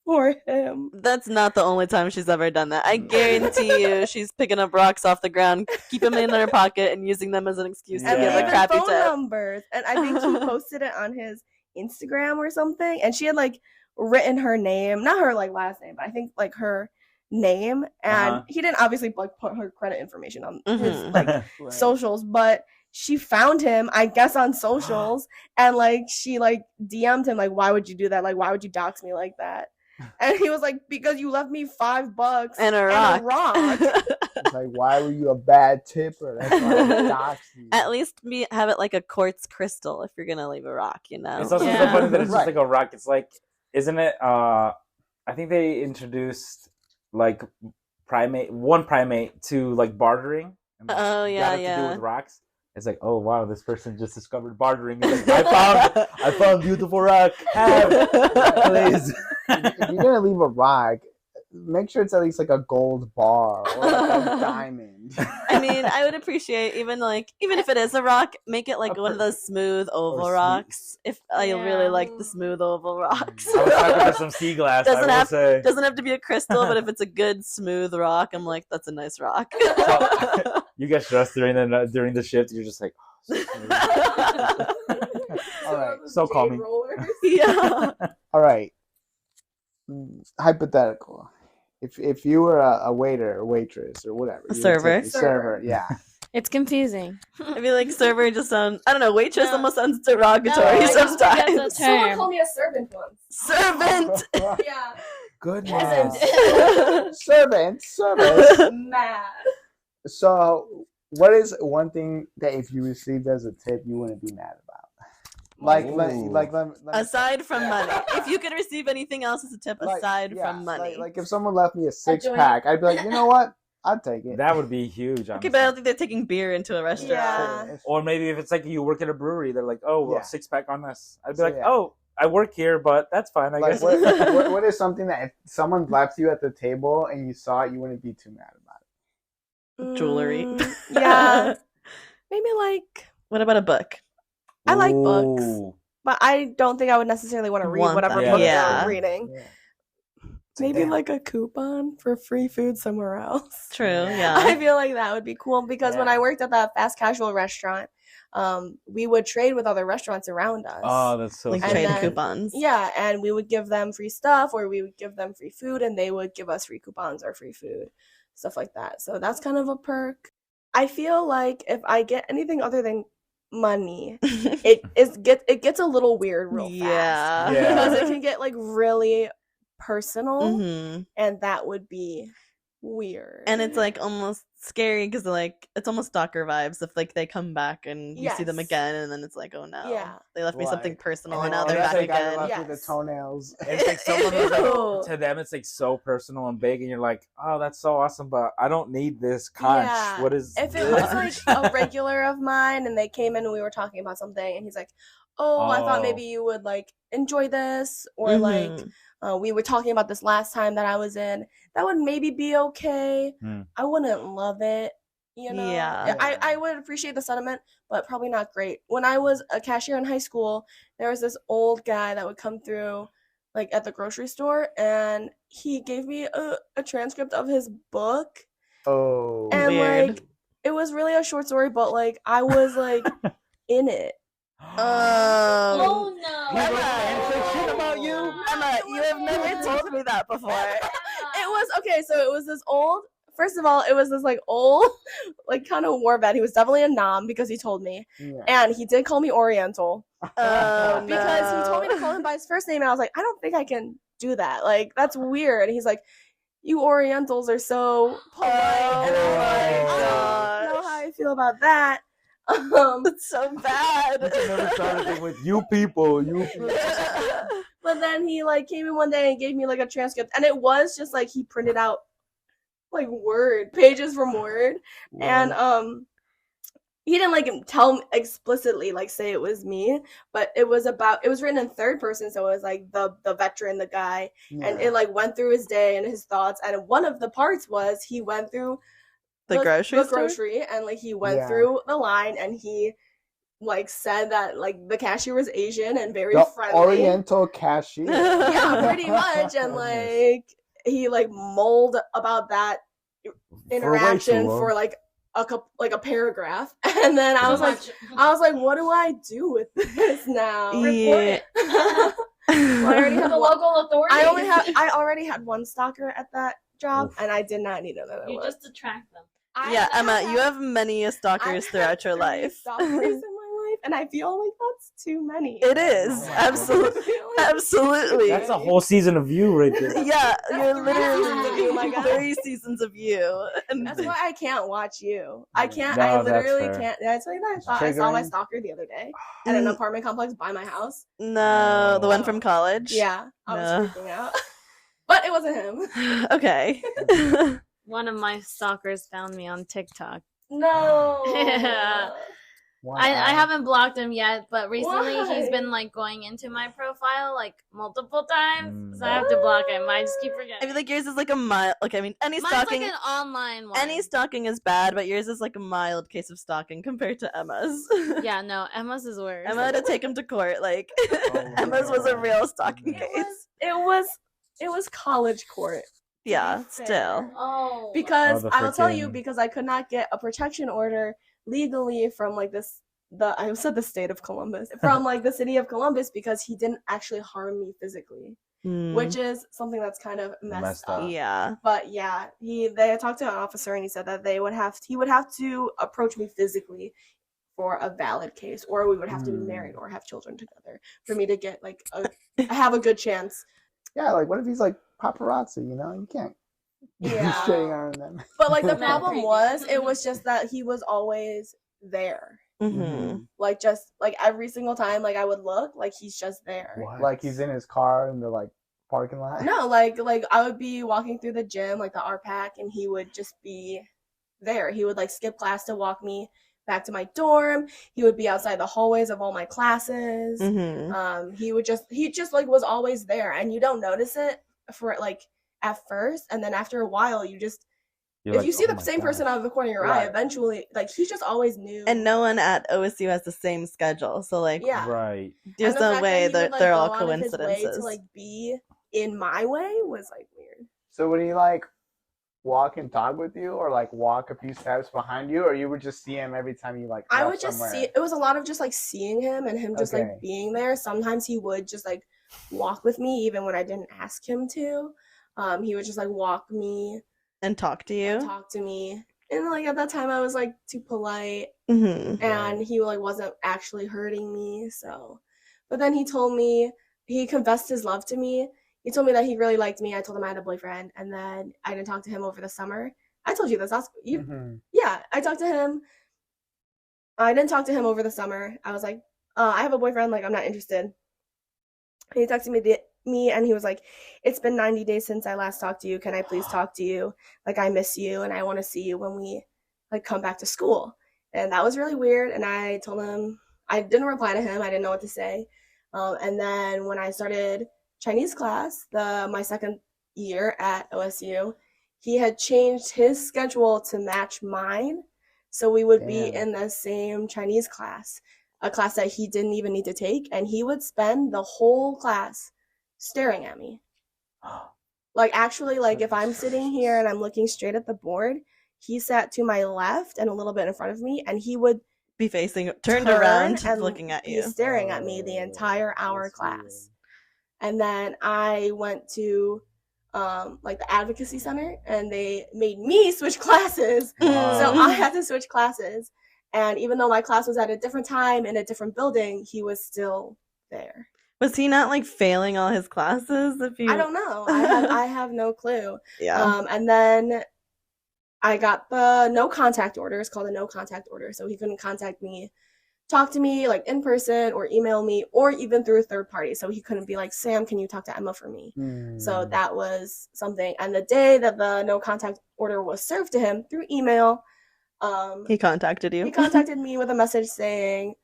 for him. That's not the only time she's ever done that. I guarantee you she's picking up rocks off the ground, keeping them in her pocket, and using them as an excuse to And give Yeah. a even crappy phone tip. numbers. And I think he posted it on his Instagram or something. And she had, like, written her name, not her, like, last name, but I think, like, her name. And Uh-huh. he didn't obviously, like, put her credit information on his, Mhm. like, Right. socials, but she found him, I guess, on socials, and like she like DM'd him like, why would you do that? Like, why would you dox me like that? And he was like, because you left me $5 And a rock. It's like, why were you a bad tipper? That's why I doxed you. At least have it like a quartz crystal if you're gonna leave a rock, you know? It's also so Yeah. funny that it's just Right. like a rock. It's like, isn't it? I think they introduced like one primate to like bartering. And Oh, that yeah, had to do yeah. with rocks. It's like, oh wow, this person just discovered bartering. It's like, I found beautiful rock. Have, please. If you're gonna leave a rock, make sure it's at least like a gold bar or like a diamond. I mean, I would appreciate even if it is a rock, make it like A one of those smooth oval sweet- rocks. If I really Yeah. like the smooth oval rocks. I was talking to some sea glass. I Doesn't will have- say. Doesn't have to be a crystal, but if it's a good smooth rock, I'm like, that's a nice rock. You get stressed during the shift. You're just like, oh, so smooth. All right. So calming. Yeah. All right. Hypothetical. If you were a waiter or waitress or whatever, A you would server. tip- server, yeah. It's confusing. I feel like server just sounds, I don't know, waitress No. almost sounds derogatory No, I just forget the sometimes. Someone term. called me a servant once. Servant! Yeah. Goodness. Servant, service. Mad. So, what is one thing that if you received as a tip you wouldn't be mad about? Like, let Ooh. me- Aside from money, if you could receive anything else as a tip like, aside yeah, from money. like if someone left me a joint. 6-pack, I'd be like, you know what? I'd take it. That would be huge. Okay, Honestly. but I don't think they're taking beer into a restaurant. Yeah. Or maybe if it's like you work at a brewery, they're like, "Oh, well, Yeah. 6-pack on us." I'd be So, like, yeah. "Oh, I work here, but that's fine, I Like, guess." what is something that if someone left you at the table and you saw it, you wouldn't be too mad about it? Jewelry. Yeah. Maybe like, What about a book? I like books. Ooh. but I don't think I would necessarily want to read Want whatever that. book Yeah. I'm reading. Yeah. Maybe Damn. like a coupon for free food somewhere else. True, I yeah. feel like that would be cool because when Yeah. I worked at that fast casual restaurant, we would trade with other restaurants around us. Oh, that's so Like And sick. trade then- coupons. Yeah, and we would give them free stuff or we would give them free food and they would give us free coupons or free food, stuff like that. So that's kind of a perk. I feel like if I get anything other than money, it gets a little weird real fast. Yeah. Yeah. Because it can get like really personal Mhm. and that would be weird. And it's like almost scary because like it's almost stalker vibes if like they come back and you see them Yes. again and then it's like, oh no, Yeah. they left me something Like, personal and and now then they're that's back the guy that again. left with Yes. the toenails. It's like someone who's like, Ew. to them, it's like so personal and big, and you're like, "Oh, that's so awesome," but I don't need this conch. Yeah. What is? If it was like a regular of mine and they came in and we were talking about something and he's like, oh, I thought Oh. maybe you would like enjoy this or like Mhm. we were talking about this last time that I was in, that would maybe be okay. Hmm. I wouldn't love it, you know. Yeah. I would appreciate the sentiment, but probably not great. When I was a cashier in high school, there was this old guy that would come through like at the grocery store and he gave me a transcript of his book Oh. and Weird. like it was really a short story, but like I was like in it. Oh no! He's like, Emma. "It's shit about you." Emma, you have never told me that before. It was okay, so it was this old, first of all, it was this like old, like kind of war vet. He was definitely a nom because he told me. Yeah. And he did call me Oriental. Oh, Because he told me to call him by his first name and I was like, I don't think I can do that. Like that's weird. And he's like, you Orientals are so polite. And I'm like, I don't know how I feel about that. It's so bad. I never started it with you people. You people. But then he like came in one day and gave me like a transcript and it was just like he printed out like pages from Word. And he didn't like tell me explicitly like say it was me, but it was written in third person, so it was like the veteran, the guy, and it like went through his day and his thoughts, and one of the parts was he went through The grocery store? grocery and like he went Yeah. through the line and he like said that like the cashier was Asian and very the friendly. Oriental cashier. Yeah, pretty much. And like he like mulled about that interaction racial, for like a paragraph. And then I was like, what do I do with this now? Yeah. I already the have local authority. I already had one stalker at that job Oof. and I did not need another You one. just attract them. Yeah, Emma, you have many stalkers I've throughout your had 3 life. stalkers in my life and I feel like that's too many. It is. Oh my Absolutely. I feel like- Absolutely. That's a whole season of you right there. Yeah, you're That's 3 seasons literally of you, my guy. 3 seasons of you. And That's why I can't watch you. I can't. No, I that's literally fair. can't. Did I tell you that? I saw my triggering. stalker the other day at an apartment complex by my house. no, the one from college. Yeah, I No. was freaking out. But it wasn't him. Okay. One of my stalkers found me on TikTok. No. Yeah. Wow. I haven't blocked him yet, but recently he's Why? been like going into my profile like multiple times, so I Mm. have to block him. I just keep I forgetting. feel like yours is like a mild. Like I mean, any Mine's stalking. like an online one. Any stalking is bad, but yours is like a mild case of stalking compared to Emma's. Yeah, no, Emma's is worse. Emma had to take him to court. Like Oh, Emma's was a wow. real stalking It case. It was college court. Yeah, fair. still. Oh, Because the I'll tell you, freaking- because I could not get a protection order legally from like I said the state of Columbus, from like the city of Columbus because he didn't actually harm me physically, Hmm. which is something that's kind of messed Messed up. up. Yeah. But yeah, they talked to an officer and he said that he would have to approach me physically for a valid case, or we would have to be married or have children together for me to get like have a good chance. Yeah, like what if he's like paparazzi? You know, you can't Yeah. Shitting on them. But like the Not problem creepy. was, it was just that he was always there. Mm-hmm. Like just like every single time like I would look, like he's just there. What? Like he's in his car in the like parking lot. No, like I would be walking through the gym, like the RPAC, and he would just be there. He would like skip class to walk me back to my dorm. He would be outside the hallways of all my classes. Mm-hmm. He just like was always there, and you don't notice it for like at first, and then after a while you just You're if like, you see "Oh the my same person gosh." out of the corner of your eye, Right. eventually like he just always knew. And no one at OSU has the same schedule, so like Yeah. Right. there's And the no fact way that he that would, like, they're go all out of his way coincidences. to like be in my way was like weird. So would he like walk and talk with you, or like walk a few steps behind you, or you would just see him every time you like? I left would just somewhere? see it was a lot of just like seeing him and him just Okay. like being there. Sometimes he would just like walk with me even when I didn't ask him to. He would just like walk me and talk to you. and talk to me. And like at that time I was like too polite Mm-hmm. and he like wasn't actually hurting me, so but then he confessed his love to me. He told me that he really liked me. I told him I had a boyfriend, and then I didn't talk to him over the summer. I told you this. Mhm. Yeah, I talked to him. I didn't talk to him over the summer. I was like, I have a boyfriend. Like, I'm not interested. He texted me, and he was like, it's been 90 days since I last talked to you. Can I please talk to you? Like, I miss you, and I want to see you when we like come back to school. And that was really weird. And I told him I didn't reply to him. I didn't know what to say. And then when I started Chinese class, my second year at OSU, he had changed his schedule to match mine. So we would be Damn. in the same Chinese class, a class that he didn't even need to take. And he would spend the whole class staring at me. Like, actually, like if I'm sitting here and I'm looking straight at the board, he sat to my left and a little bit in front of me, and he would Be turned turn around, and looking at be you. staring at me the entire hour That's class. And then I went to like the advocacy center, and they made me switch classes. Wow. So I had to switch classes. And even though my class was at a different time in a different building, he was still there. Was he not like failing all his classes? If you, I don't know. I have no clue. Yeah. And then I got the no contact order. It's called a no contact order. So he couldn't contact me, talk to me like in person or email me or even through a third party. So he couldn't be like, Sam, can you talk to Emma for me? So that was something. And the day that the no contact order was served to him through email, He contacted you. he contacted me with a message saying,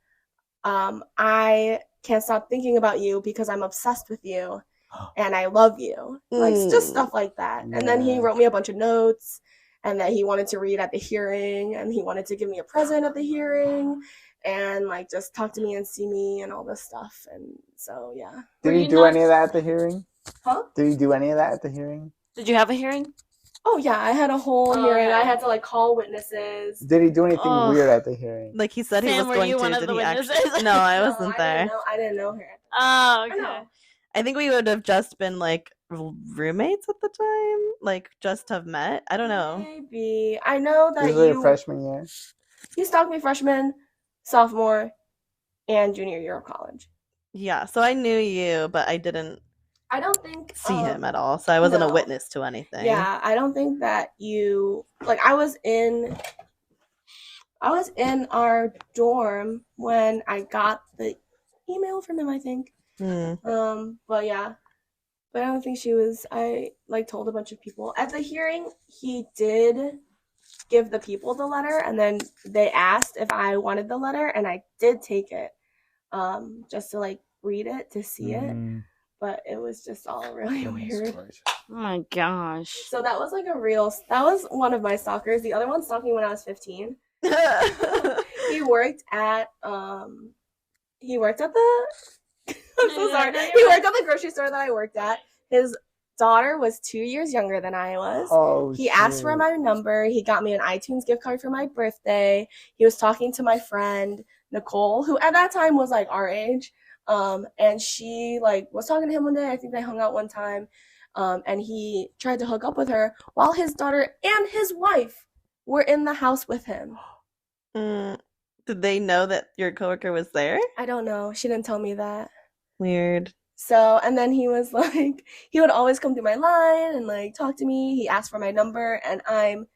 I can't stop thinking about you because I'm obsessed with you and I love you. Like just stuff like that. And then he Yeah. wrote me a bunch of notes and that he wanted to read at the hearing and he wanted to give me a present at the hearing and like just talk to me and see me and all this stuff. And so yeah. Did Were he you do not- any of that at the hearing? Huh? Did he do any of that at the hearing? Did you have a hearing? Oh yeah, I had a whole Oh, hearing. okay. I had to like call witnesses. Did he do anything Oh. weird at the hearing? Like he said he Sam, was were going you to. one of Did the he actually? witnesses? No, I No, wasn't there. I didn't know her. Oh, I okay. know. I think we would have just been like roommates at the time, like just have met. I don't know. Maybe. I know that This was your freshman year. he stalked me freshman, sophomore, and junior year of college. Yeah, so I knew you, but I didn't I don't think see him at all, so I wasn't a no. witness to anything. Yeah, I don't think that you like. I was in our dorm when I got the email from him. I think. Hmm. But yeah, but I don't think she was. I like told a bunch of people at the hearing. He did give the people the letter, and then they asked if I wanted the letter, and I did take it, just to like read it to see it. But it was just all really weird. Oh my gosh. So that was like that was one of my stalkers. The other one stalked me when I was 15. He worked at the I'm so sorry. He worked at the grocery store that I worked at. His daughter was 2 years younger than I was. Oh, He asked for shit. my number. He got me an iTunes gift card for my birthday. He was talking to my friend Nicole, who at that time was like our age. And she like was talking to him one day. I think they hung out one time. And he tried to hook up with her while his daughter and his wife were in the house with him. Mm. Did they know that your coworker was there? I don't know. She didn't tell me that. Weird. So, and then he was like, he would always come through my line and like talk to me. He asked for my number, and I'm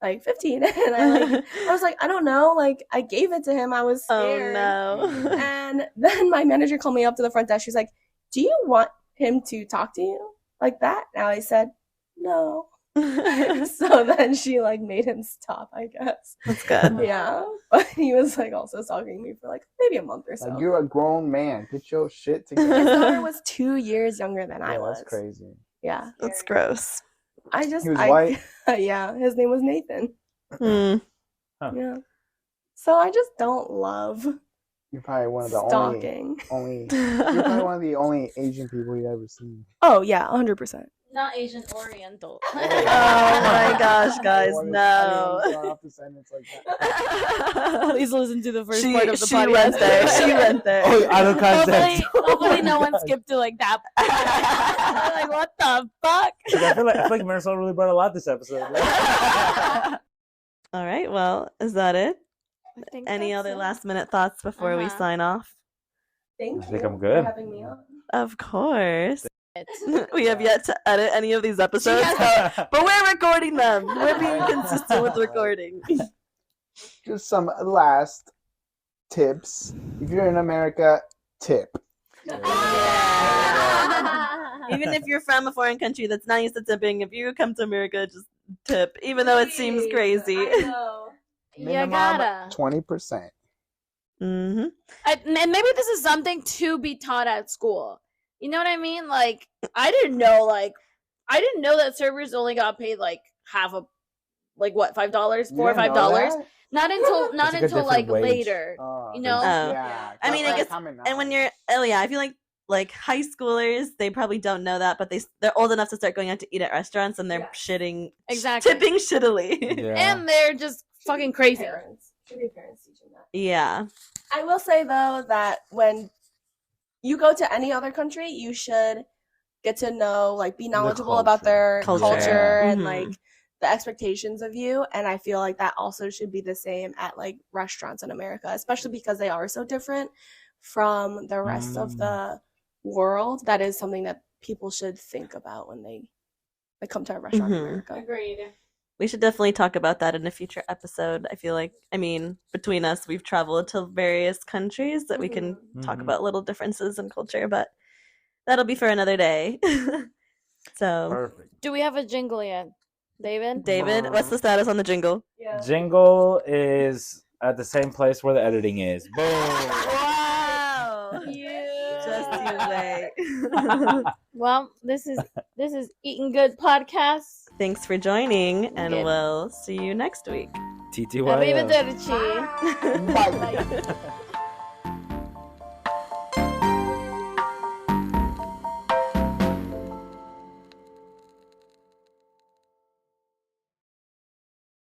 like 15, and I was like, I don't know, like I gave it to him. I was Oh scared. no. And then my manager called me up to the front desk. She's like, "Do you want him to talk to you like that?" And I said, "No." So then she like made him stop, I guess. That's good. Yeah, but he was like also stalking me for like maybe a month or so. Like, you're a grown man. Get your shit His together. daughter was 2 years younger than I Yeah, was. that's crazy. Yeah, That's gross. I just He was white? yeah, his name was Nathan. Hmm. Yeah, so I just don't love You're probably one of the stalking. only. You're probably one of the only Asian people you've ever seen. Oh yeah, 100%. Not Asian Oriental. Oh my gosh, guys, I no. didn't want to start off the sentence like that. Please listen to the first She, part of the she podcast. went there. She went there. Oh, out of context. Hopefully no one skipped to like that. Like, what the fuck? I feel like Marisol really brought a lot this episode. All right, well, is that it? I think Any that's other it. last minute thoughts before we Uh-huh. sign off? Thank I you think I'm for good. having me on. Of course. It. We have yet to edit any of these episodes, but we're recording them. We're being consistent with recording. Just some last tips. If you're in America, tip. Even if you're from a foreign country that's not used to tipping, if you come to America, just tip, even though it seems crazy. I know. You Minimum gotta. 20%. Hmm. And maybe this is something to be taught at school. You know what I mean? Like, I didn't know that servers only got paid like half a, like what, $5, $4 or $5? Not until It's like a different like wage. later. You know? Oh. Yeah. I mean, I guess, and when you're, oh yeah, I feel like high schoolers, they probably don't know that, but they're old enough to start going out to eat at restaurants, and they're Yeah. shitting, Exactly. tipping shittily. Yeah. And they're just fucking crazy. Parents. Should be parents teaching that. Yeah. I will say though that when you go to any other country, you should get to know, like, be knowledgeable about culture. their Culture. culture and Mhm. like the expectations of you. And I feel like that also should be the same at like restaurants in America, especially because they are so different from the rest of the world. That is something that people should think about when they come to a restaurant in Mhm. America. Agreed. We should definitely talk about that in a future episode. I feel like, I mean, between us, we've traveled to various countries that we can talk Mhm. about little differences in culture, but that'll be for another day. So, Perfect. Do we have a jingle yet, David? David, what's the status on the jingle? Yeah. Jingle is at the same place where the editing is. Boom. Wow! Just you wait. Well, this is Eating Good Podcast. Thanks for joining, and Good. we'll see you next week. TTY. Arrivederci. Bye.